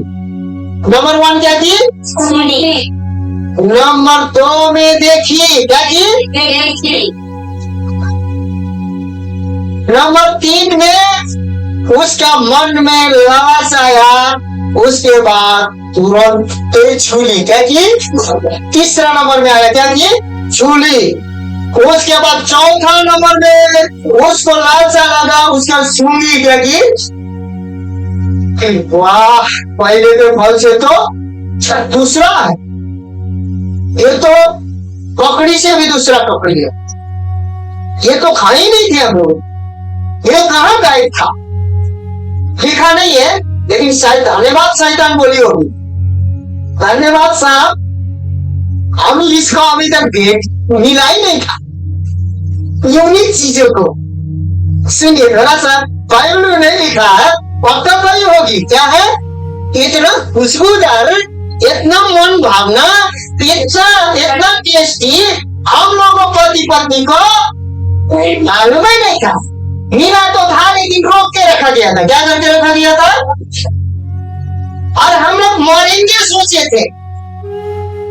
नंबर 1 क्या की, सुनी। नंबर 2 में देखी, क्या की, नंबर 3 में उसका मन में लालच आया, उसके बाद तुरंत छूली, क्या की, तीसरा नंबर में आया, क्या की, छूली। उसके बाद चौथा नंबर में उसको लालचा लगा, उसका सूंघी, क्या की, वाह, पहले के फल से तो दूसरा है, ये तो ककड़ी से भी दूसरा ककड़ी है, ये तो खा ही नहीं थे हम लोग, ये कहाँ गायब था, लिखा नहीं है। लेकिन शायद धन्यवाद शैतान बोली होगी, धन्यवाद साहब, हम इसका अभी तक भेंट मिला ही नहीं था, यूनिक चीजों को। सुनिए थोड़ा सा, बाइबल में नहीं लिखा है, पक्का नहीं होगी, क्या है, इतना खुशबूदार, इतना मन भावना, इतना टेस्टी, हम लोगों पति पत्नी को मालूम ही नहीं था। मिला तो था लेकिन रोक के रखा गया था, क्या करके रखा गया था, और हम लोग मरेंगे सोचे थे,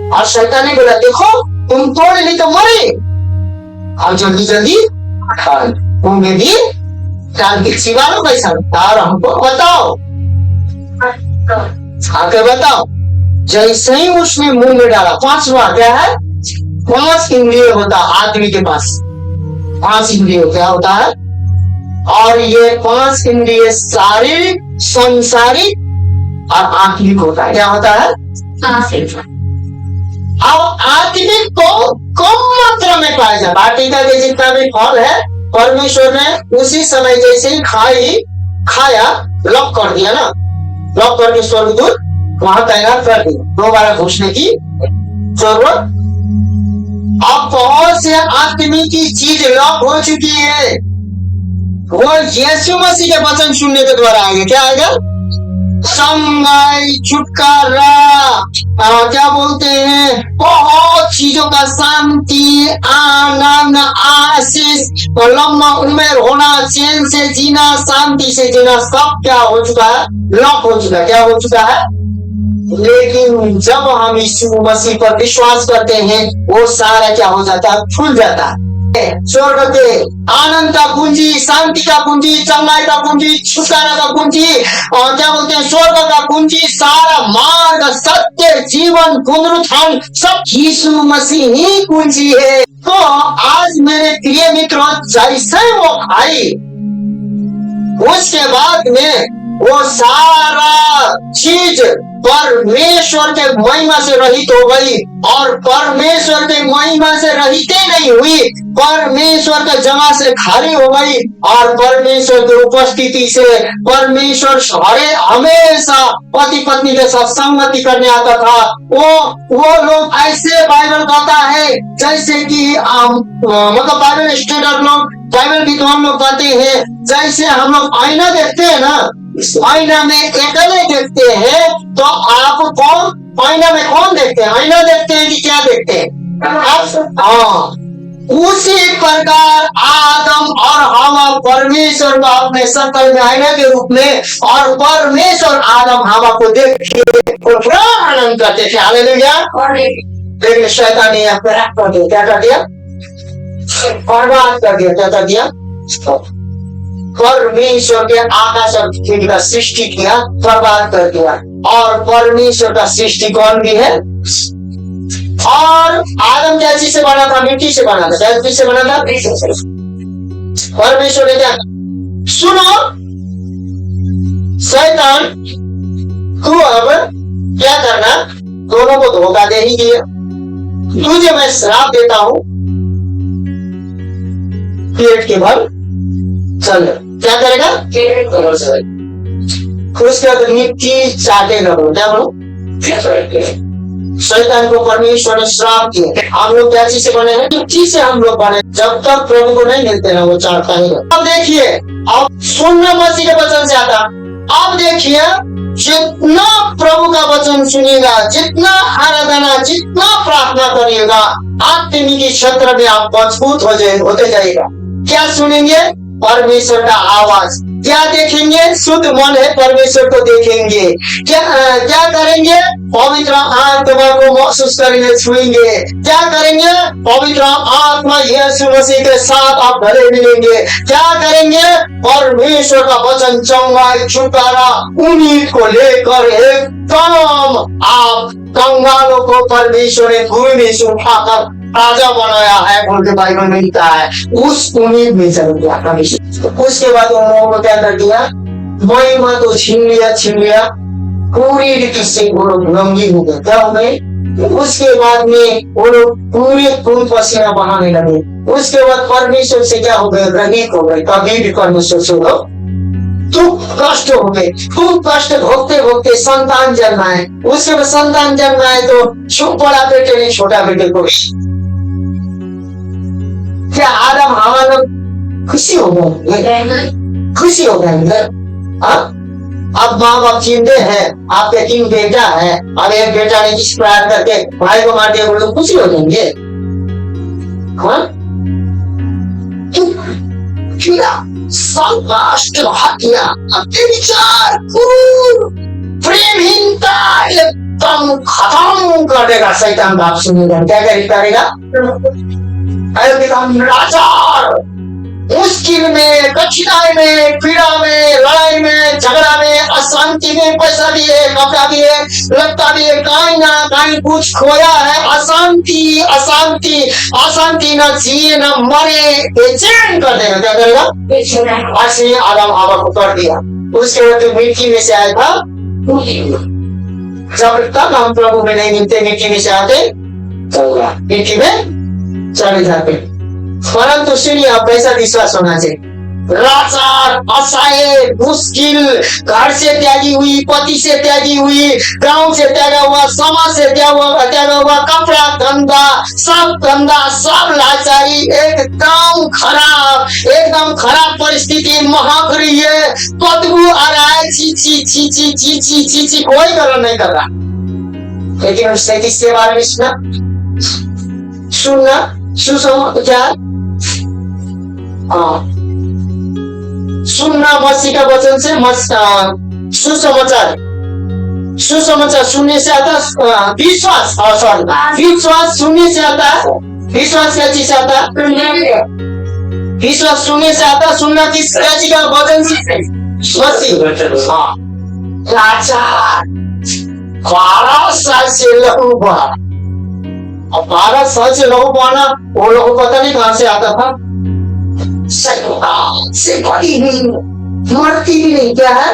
और शैतान ने बोला देखो तुम तोड़ ली तो मरे, और जल्दी जल्दी होंगे भी डाल के सिवा लो कैसा, और हमको बताओ, आके बताओ। जैसे ही उसने मुंह में डाला, 5वां क्या है, 5 इंद्रिय होता आदमी के पास, 5 इंद्रिय क्या होता है, और ये 5 इंद्रिय शारीरिक, संसारिक और आत्मिक होता है। क्या होता है, अब आत्मिक को कम मात्रा में पाया जाता है। बाकी का जितना भी फल है परमेश्वर ने उसी समय जैसे ही खाया लॉक कर दिया ना, लॉक करके स्वर्गदूत वहां तैनात कर दिया, दोबारा घुसने की जरूरत। अब बहुत से आत्मिक की चीज लॉक हो चुकी है, वो यीशु मसीह के वचन सुनने के द्वारा आएगा। क्या आएगा, संगाई, छुटकारा, क्या बोलते हैं, बहुत चीजों का शांति, आनंद, आशीष, लंबा उम्र होना, चैन से जीना, शांति से जीना, सब क्या हो चुका है, लॉक हो चुका है। क्या हो चुका है, लेकिन जब हम यीशु मसीह पर विश्वास करते हैं, वो सारा क्या हो जाता है, खुल जाता है। स्वर्ग के आनंद का कुंजी, शांति का कुंजी, चंगाई का कुंजी, छुटकारा का कुंजी, और क्या बोलते हैं, स्वर्ग का कुंजी, सारा मार्ग, सत्य, जीवन, पुनरुत्थान, सब यीशु मसीह ही कुंजी है। तो आज मेरे प्रिय मित्रों, जैसे वो खाई, उसके बाद में वो सारा चीज परमेश्वर के महिमा से रहित हो गई, और परमेश्वर के महिमा से रहित नहीं हुई, परमेश्वर के जमा से खाली हो गई, और परमेश्वर की उपस्थिति से परमेश्वर हमेशा पति पत्नी के साथ संगति करने आता था। वो लोग ऐसे बाइबल कहता है जैसे कि मतलब बाइबल स्टूडेंट लोग, बाइबल विद्वान लोग कहते हैं, जैसे हम लोग आईना देखते हैं ना, आईना में अकेले देखते हैं तो आप कौन आईना में कौन देखते हैं? आईना देखते हैं कि क्या देखते हैं? हाँ, उसी प्रकार आदम और हवा परमेश्वर को अपने शक्ल में आईना के रूप में और परमेश्वर आदम हवा को देख के बड़ा आनंद करते थे। हालेलुया। लेकिन शैतान ने यहाँ पर कर दिया, क्या कर दिया? बर्बाद कर दिया। क्या कर दिया? परमेश्वर के आकाश और पृथ्वी का सृष्टि किया, बर्बाद कर दिया। और परमेश्वर का सृष्टि कौन भी है? और आदम क्या चीज से बना था? मिट्टी से बना था। क्या चीज से बना था? परमेश्वर ने क्या सुनो, शैतान तू अब क्या करना, दोनों को धोखा दे ही दिया। तुझे मैं श्राप देता हूं, पेट के बल चल। क्या करेगा? पेट के बल चल। उसके बाद मिट्टी चाटेगा। क्या बोलो? शैतान को परमेश्वर ने श्राप दिया। हम लोग क्या चीज से बने हैं? मिट्टी से हम लोग बने। जब तक प्रभु को नहीं मिलते ना वो चाटता ही। अब देखिए, अब सुनना मसीह के वचन से आता। अब देखिए, जितना प्रभु का वचन सुनिएगा, जितना आराधना, जितना प्रार्थना करिएगा, आत्मिक क्षेत्र में आप मजबूत होते जाएगा। क्या सुनेंगे? परमेश्वर का आवाज। क्या देखेंगे? शुद्ध मन है, परमेश्वर को देखेंगे। क्या करेंगे? पवित्र आत्मा को महसूस करेंगे, छुएंगे। क्या करेंगे? पवित्र आत्मा यीशु मसीह के साथ आप भले मिलेंगे। क्या करेंगे? परमेश्वर का वचन, चंगाई, छुटकारा, उम्मीद को लेकर एकदम आप कंगालों को परमेश्वर ने भूमि में से उठाकर ताजा बनाया है, बोल के बाइबल में लिखा है। उस उम्मीद में चल गया परमेश्वर। उसके बाद उन लोगों को क्या कर दिया? महिमा तो छीन लिया, पूरी रीति से वो लोग नंगी हो गए। क्या हो गए? उसके बाद में वो लोग पूरे खून पसीना बहाने लगे। उसके बाद परमेश्वर से क्या हो गए? रहित हो गए। कभी भी परमेश्वर से लोग दुख कष्ट हो गए। खूब कष्ट भोगते भोगते संतान जन्माए। उसके बाद संतान जन्माए तो चुप, बड़ा बेटे ने छोटा बेटे को। क्या आदम हवा लोग खुशी हो गए? खुशी हो गए। अब माँ बाप चिंते हैं, आपके 3 बेटा है, अब एक बेटा ने जिस प्रकार करके भाई को मार दिया, वो लोग खुशी हो जाएंगे? संकष्ट, हत्या, अत्याचार, प्रेमहीनता एकदम खत्म कर देगा शैतान। बाप सुनेगा, क्या करेगा? लाचार, मुश्किल में, कठिनाई में, पीड़ा में, लड़ाई में, झगड़ा में, अशांति में, पैसा भी है, कपड़ा भी है, लगता भी है, कहीं ना कहीं कुछ खोया है। अशांति अशांति अशांति, न जिए न मरे, बेचैन कर देगा। क्या करेगा? ऐसे आदम हवा को कर दिया। उसके बाद मिट्टी में से आया था। जब तक हम प्रभु में नहीं मिलते, मिट्टी में से आते, मिट्टी में चले जाते। परंतु सुनिए, आप ऐसा विश्वास होना चाहिए। लाचार, असहाय, मुश्किल, घर से त्यागी हुई, पति से त्यागी हुई, गांव से त्यागा हुआ, समाज से त्यागा हुआ, कपड़ा गंदा, सब लाचारी, एकदम खराब परिस्थिति, महक रही है, बदबू आ रहा है, ची कोई गलत नहीं कर रहा। लेकिन उसने किसके बारे में सुनना सुसमाचार, सुनना मसीह का वचन से सुसमाचार सुनने से आता विश्वास। विश्वास सुनने से आता। विश्वास क्या चीज आता? विश्वास सुनने से आता। सुनना किस चीज का? वचन से, मसीह। हाँ, लाचार, 12 साल से लहू बहा। और 12 साल से लहू बहाना वो लोगों को पता नहीं कहां से आता था। से बड़ी नहीं, मरती भी नहीं। क्या है?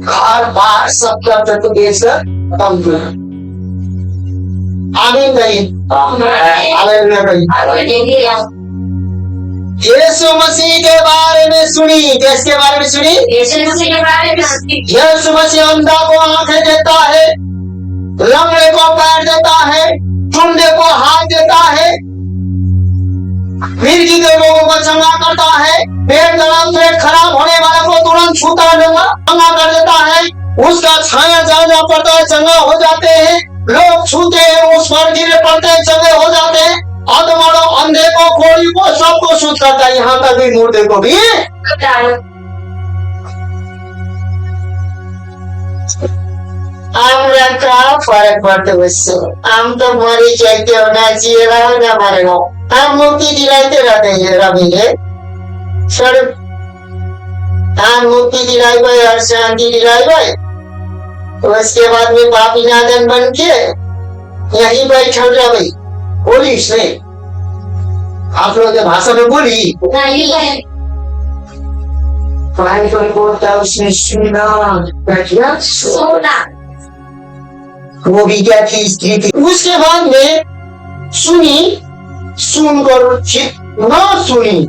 घर बार सब करते तो बेचकर कम किया। आमीन कहिए। यीशु मसीह के बारे में सुनी। किसके बारे में सुनी? यीशु मसीह के बारे में सुनी। यीशु मसीह अंधा को आंखें देता है, लंगड़े को पैर देता है, टुंडे को हाथ देता है, मिर्गी के लोगों को चंगा करता है, पेट खराब होने वाले को तुरंत छूता चंगा कर देता है, उसका छाया जहाँ पड़ता है चंगा हो जाते हैं, लोग छूते हैं उस पर गिरे पड़ते हैं चंगे हो जाते हैं। अधमरो अंधे को कोड़ी को सबको शुद्ध करता है, यहाँ तक भी मुर्दे को भी का फर्क पड़ते उससे। हम तो मरी चलते हो ना जिए रहो ना मरे हो, हम मुक्ति दिलाते रहते हैं रवि है सर, हम मुक्ति दिलाई भाई और शांति दिलाई भाई। तो उसके बाद में पापी नादन बन के यही बैठल रवि बोली इसने, आप लोग के भाषा में बोली कोई बोलता उसने सुना बैठिया सोना, वो भी क्या थी स्त्री थी। उसके बाद में सुनी, सुनकर ना सुनी,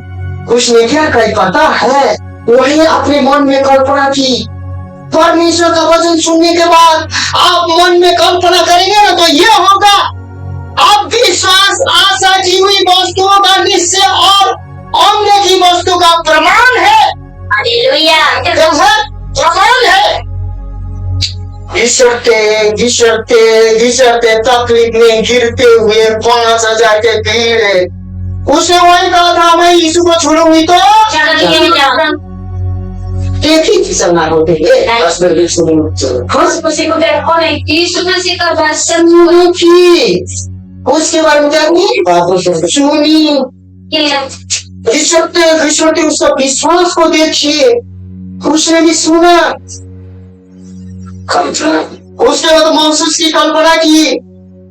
उसने क्या कही पता है, वही अपने मन में कल्पना की। परमेश्वर का वचन सुनने के बाद आप मन में कल्पना करेंगे ना तो ये होगा, आप विश्वास आशा की हुई वस्तुओं का निश्चय और अन्य की वस्तु का प्रमाण है। प्रमाण है। घिसरते तकलीफ में गिरते हुए 5,000 के भीड़ है। उसने वही कहा था मैं यीशु को छोड़ूंगी तो देखी थी सन्ना होते उसके बारे में क्या सुनी, घिसरते उसका विश्वास को देखिए, उसने भी सुना, उसके बाद महसूस की कल्पना की।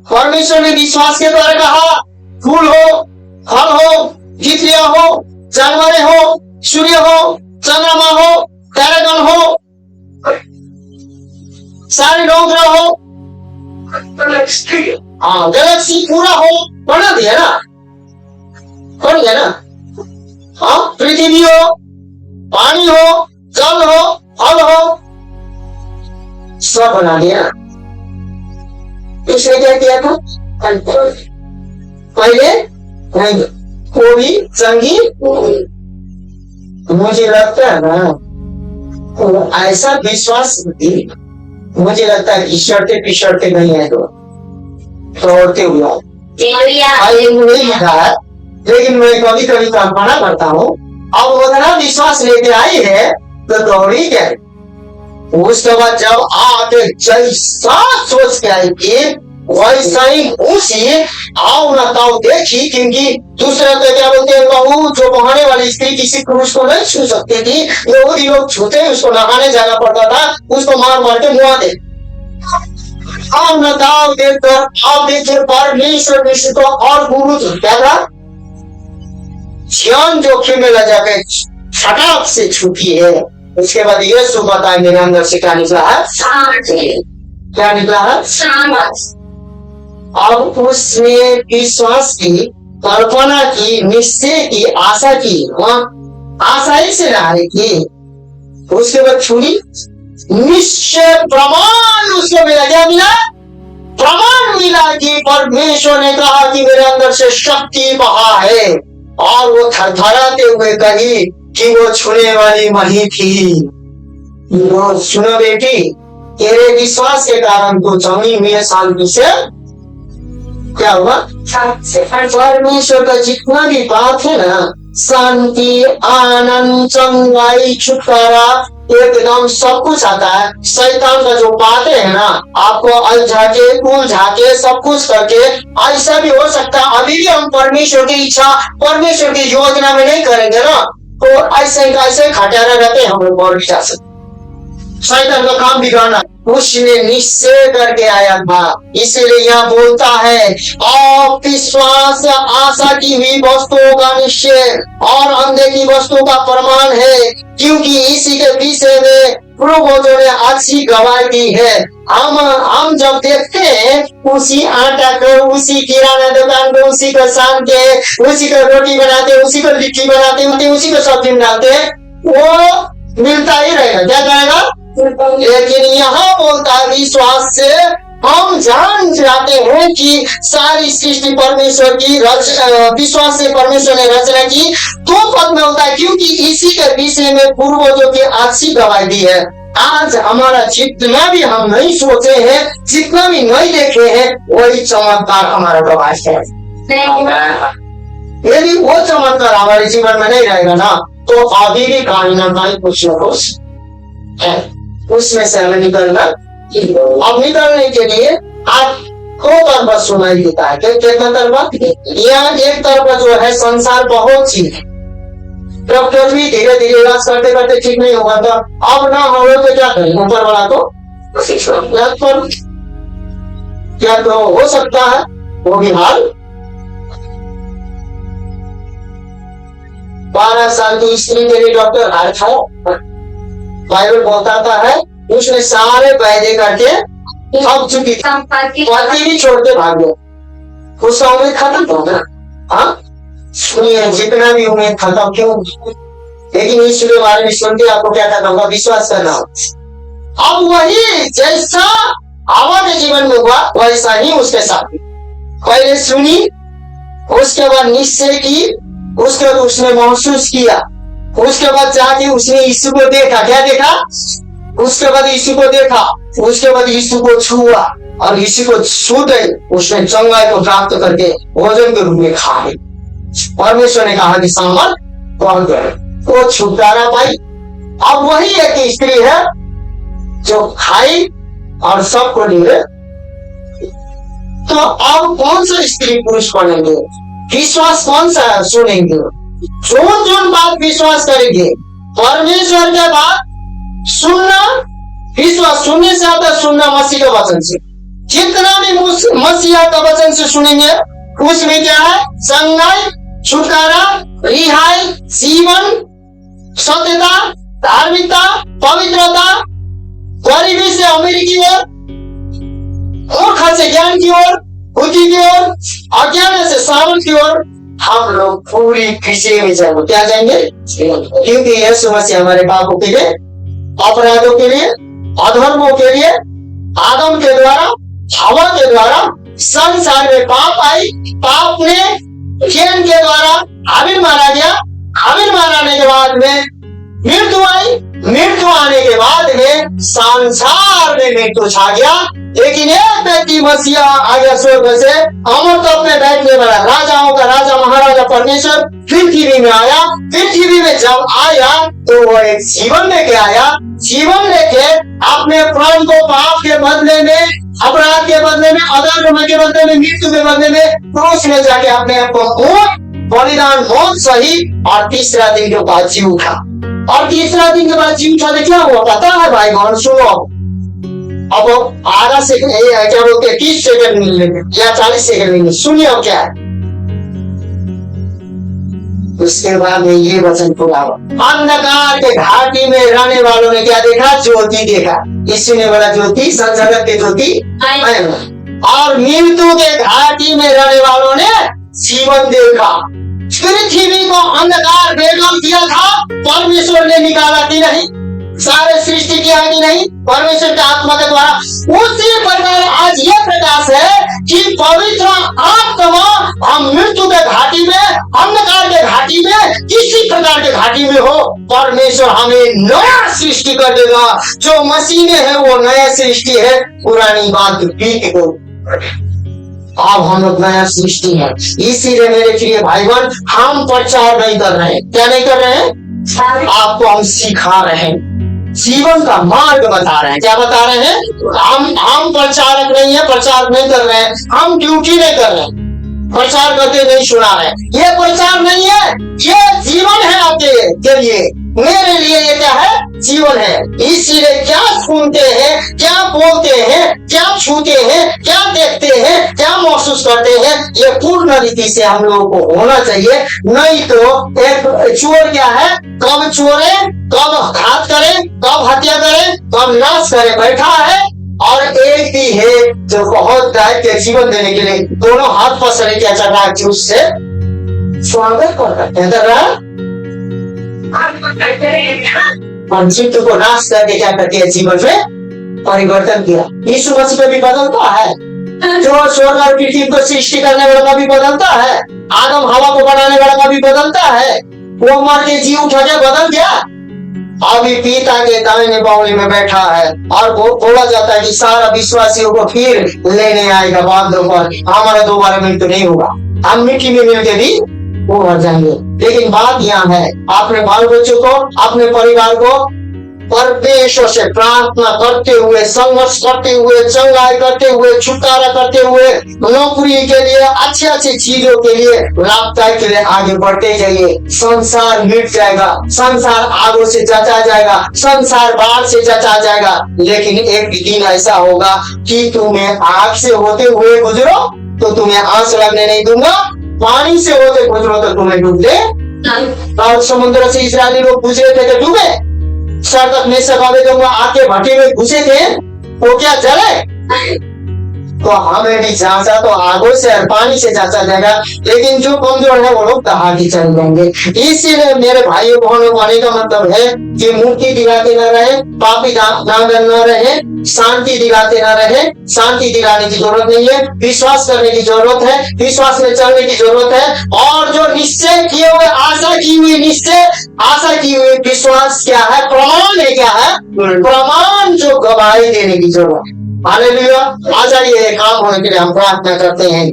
परमेश्वर ने विश्वास के द्वारा कहा फूल हो, फल हो, तितलियां हो, जानवरें हो, सूर्य हो, चंद्रमा हो, तारागण हो, सारे लोग हो, गैलेक्सी पूरा हो, बना दिया ना, बन गया ना। हाँ, पृथ्वी हो, पानी हो, जल हो, फल हो, सब बना दिया। इसने क्या किया था, पहले कोई संगी, मुझे लगता है ना ऐसा विश्वास मुझे लगता है इशरते पिशरते नहीं है, तो दौड़ते हुए नहीं लिखा है, लेकिन मैं कभी कभी कल्पना करता हूँ अब उतना विश्वास लेके आई है तो दौड़ी क्या, उसके बाद जब आके जैसा सोच के आएगी वैसा ही उसी आओ ना ताओ देखी, क्योंकि दूसरा तो क्या बोलते हैं बहू जो बहाने वाली स्त्री किसी पुरुष को नहीं छू सकती थी, यहूदी लोग छूते उसको नहाने जाना पड़ता था, उसको मार मार के मुआ दे। आओ ना ताओ देखकर आप देखिए परमेश्वर विश्व को और गुरु क्या था, ज्ञान जोखिम में लगा के फटाक से छूटी है। उसके बाद ये सो बताए मेरे अंदर से क्या निकला है, क्या निकला है, अब उसने विश्वास की, कल्पना की, निश्चय की, आशा की, आशा ही से रहा की। उसके बाद छुरी निश्चय प्रमाण उसको मिला, क्या मिला, प्रमाण मिला कि परमेश्वर ने कहा कि मेरे अंदर से शक्ति बहा है, और वो थरथराते हुए कही कि वो छूने वाली मही थी। वो सुनो बेटी, तेरे विश्वास के कारण तो जमीन में शांति से क्या हुआ, परमेश्वर का जितना भी बात है ना, शांति, आनंद, चंगाई, छुटकारा, एकदम सब कुछ आता है। शैतान का जो बातें है ना, आपको उलझा के सब कुछ करके, ऐसा भी हो सकता है अभी भी हम परमेश्वर की इच्छा, परमेश्वर की योजना में नहीं करेंगे ना, तो ऐसे खटारा रहते हम लोग और जा सकते। शैतान का काम बिगाड़ना उसने निश्चय करके आया था, इसीलिए यहाँ बोलता है आप विश्वास आशा की हुई वस्तुओं का निश्चय और अंधे की वस्तुओं का प्रमाण है, क्योंकि इसी के विषय में पूर्वजों ने अच्छी गवाही दी है। हम जब देखते हैं उसी आटा को, उसी किराना दुकान को, उसी को सान के, उसी को रोटी बनाते, उसी को लिट्टी बनाते, उसी को सब्जी बनाते, वो मिलता ही रहेगा, क्या करेगा। लेकिन यहाँ बोलता है विश्वास से हम जान जाते हैं कि सारी सृष्टि परमेश्वर की विश्वास से परमेश्वर ने रचना की। 2 पद में होता है, क्योंकि इसी के विषय में पूर्वजों की अच्छी गवाही दी है। आज हमारा जितना भी हम नहीं सोचे हैं, जितना भी नहीं देखे हैं, वही चमत्कार हमारा गवाही है। यदि वो चमत्कार हमारे जीवन में नहीं रहेगा ना, तो अभी भी कहीं ना कहीं कुछ न कुछ है। उसमें से हमें निकलना, अब निकलने के लिए आप 2 तरफ सुनाई देता है। कितना तरफ? यहाँ एक तरफ जो है संसार बहुत चीज है। डॉक्टर भी धीरे धीरे इलाज करते करते ठीक नहीं होगा, तो अब ना हो तो क्या करें? ऊपर वाला तो क्या तो हो सकता है वो भी हाल। 12 साल की स्त्री के लिए डॉक्टर हार खाया। बाइबल बताता है उसने सारे वायदे करके थक चुकी थी, पति भी छोड़ के भाग गया। उसका उम्मीद खत्म हो गया। हाँ, सुनिए, जितना भी उम्मीद खत्म क्यों, लेकिन यीशु के बारे में सुन के आपको क्या करना होगा? विश्वास करना होगा। अब वही जैसा हवा के जीवन में हुआ वैसा ही उसके साथ पहले सुनी, उसके बाद निश्चय की, उसके बाद उसने महसूस किया, उसके बाद जाके उसने यीशु को देखा। क्या देखा? उसके बाद यीशु को देखा, उसके बाद यीशु को छुआ, और यीशु को छूते उसने चंगाई को प्राप्त करके भोजन के रूप में खाए। परमेश्वर ने कहा कि सामर्थ कौन करे, वो छुटकारा पाई। अब वही एक स्त्री है जो खाई और सबको लिए। तो अब कौन सा स्त्री पुरुष बनेंगे? विश्वास कौन सा सुनेंगे? जो बात विश्वास करेंगे, परमेश्वर के बात सुनना, विश्वास सुनने से आता सुनना मसीह के वचन से। जितना भी मसीह का वचन से सुनेंगे उसमें क्या है? संगाई, छुटकारा, रिहाई, जीवन, सत्यता, धार्मिकता, पवित्रता, गरीबी से अमीरी की ओर, मूर्ख से ज्ञान की ओर, बुद्धि की ओर, अज्ञान से सामर्थ की ओर हम लोग पूरी खींचे में जाएंगे। क्या जाएंगे? क्योंकि यीशु मसीह हमारे पापों के लिए, अपराधों के लिए, अधर्मों के लिए आदम के द्वारा, हवा के द्वारा संसार में पाप आई। पाप ने कैन के द्वारा हाबिल मारा गया। हाबिल मारने के बाद में मृत्यु आई। मृत्यु आने के बाद में संसार में मृत्यु छा गया। लेकिन एक व्यक्ति मसीहा आ गया स्वर्ग से, अमर तब में बैठने वाला राजाओं का राजा महाराजा परमेश्वर पृथ्वी में आया। पृथ्वी में जब आया तो वो एक जीवन लेके आया। जीवन लेके अपने प्राण को पाप के बदले में, अपराध के बदले में, अधर्म के बदले में, मृत्यु के बदले में क्रूस में जाके अपने आप को बलिदान मौत सही, और तीसरा दिन के बाद जी उठा। और तीसरा दिन के बाद जी उठा तो क्या हुआ पता है भाई बहन? सुनो, अब आधा सेकंड क्या बोलते हैं, 30 सेकंड या 40 सेकंड में सुनिए अब क्या है। उसके बाद में ये वचन पूरा हुआ। अंधकार के घाटी में रहने वालों ने क्या देखा? ज्योति देखा। यीशु ने बोला ज्योति संसार के ज्योति, और मृत्यु के घाटी में रहने वालों ने जीवन देखा। पृथ्वी को अंधकार बेगम किया था, परमेश्वर ने निकाला कि नहीं? सारे सृष्टि किया कि नहीं? परमेश्वर के आत्मा के द्वारा। उसी प्रकार आज ये प्रकाश है कि पवित्र आत्मा हम मृत्यु के घाटी में, अंधकार के घाटी में, किसी प्रकार के घाटी में हो, परमेश्वर हमें नया सृष्टि कर देगा। जो मसीह में है वो नया सृष्टि है, पुरानी बात बीत गई, अब हम लोग नया सृष्टि है। इसीलिए मेरे प्रिय भाई बहन, हम प्रचार नहीं कर रहे हैं। क्या नहीं कर रहे हैं? आपको हम सिखा रहे हैं, जीवन का मार्ग बता रहे हैं। क्या बता रहे हैं? हम प्रचारक नहीं है, प्रचार नहीं कर रहे हैं, हम ड्यूटी नहीं कर रहे हैं, प्रचार करते नहीं सुना रहे हैं। ये प्रचार नहीं है, ये जीवन है आपके लिए, मेरे लिए ये क्या है? जीवन है। इसीलिए क्या सुनते हैं, क्या बोलते हैं, क्या छूते हैं, क्या देखते हैं, क्या महसूस करते हैं, ये पूर्ण रीति से हम लोगों को होना चाहिए। नहीं तो एक चोर क्या है, कब चोरे, कब घात करे, कब हत्या करे, कब नाश करे बैठा है, और एक ही है जो बहुत टाइप के जीवन देने के लिए दोनों हाथ पसरे क्या चल रहा है, उससे स्वागत कर रहा है। चित्त को नाश करके क्या करती है जीवन में परिवर्तन किया। यीशु मसीह पे भी बदलता है, जो स्वर्ग और पृथ्वी को सृष्टि करने वाला भी बदलता है, आदम हवा को बनाने वाला भी बदलता है। वो मर के जी उठा के बदल गया, अभी पिता के दाहिने बाहुली में बैठा है, और वो बोला जाता है कि सारा विश्वासियों को फिर लेने आएगा बादलों पर। हमारा दोबारा मृत्यु नहीं होगा, हम मिट्टी में मिलके भी वो मर जाएंगे। लेकिन बात यहाँ है, अपने बाल बच्चों को, अपने परिवार को परमेश्वर से प्रार्थना करते हुए, संघर्ष करते हुए, चंगाई करते हुए, छुटकारा करते हुए, नौकरी के लिए, अच्छी अच्छी चीजों के लिए, लाभदायक के लिए आगे बढ़ते जाइए। संसार मिट जाएगा, संसार आगों से जचा जाएगा, संसार बाढ़ से जचा जाएगा, लेकिन एक दिन ऐसा होगा कि तुम्हें आग से होते हुए गुजरो तो तुम्हें आंच लगने नहीं दूंगा, पानी से होते गुजरो तो तुम्हें डूबते। और समुद्र से इस्राएली लोग गुजरे थे तो डूबे, सर तक नहीं सकावे तो आके भट्टी में घुसे थे, वो क्या जले? तो हमें भी जांचा तो आगों से और पानी से जांचा जाएगा, लेकिन जो कमजोर है वो लोग दहा के चल जाएंगे। इसीलिए मेरे भाइयों बहनों, कहने का मतलब है कि मूर्ति दिलाते न रहे, पापी नागन न रहे, शांति दिलाते न रहे। शांति दिलाने की जरूरत नहीं है, विश्वास करने की जरूरत है, विश्वास में चलने की जरूरत है। और जो निश्चय किए हुए, आशा की हुई निश्चय, आशा की हुई विश्वास क्या है? प्रमाण है। क्या है? प्रमाण जो गवाही देने की जरूरत है। हालेलुया। आ जाइए, काम होने के लिए हम प्रार्थना करते हैं।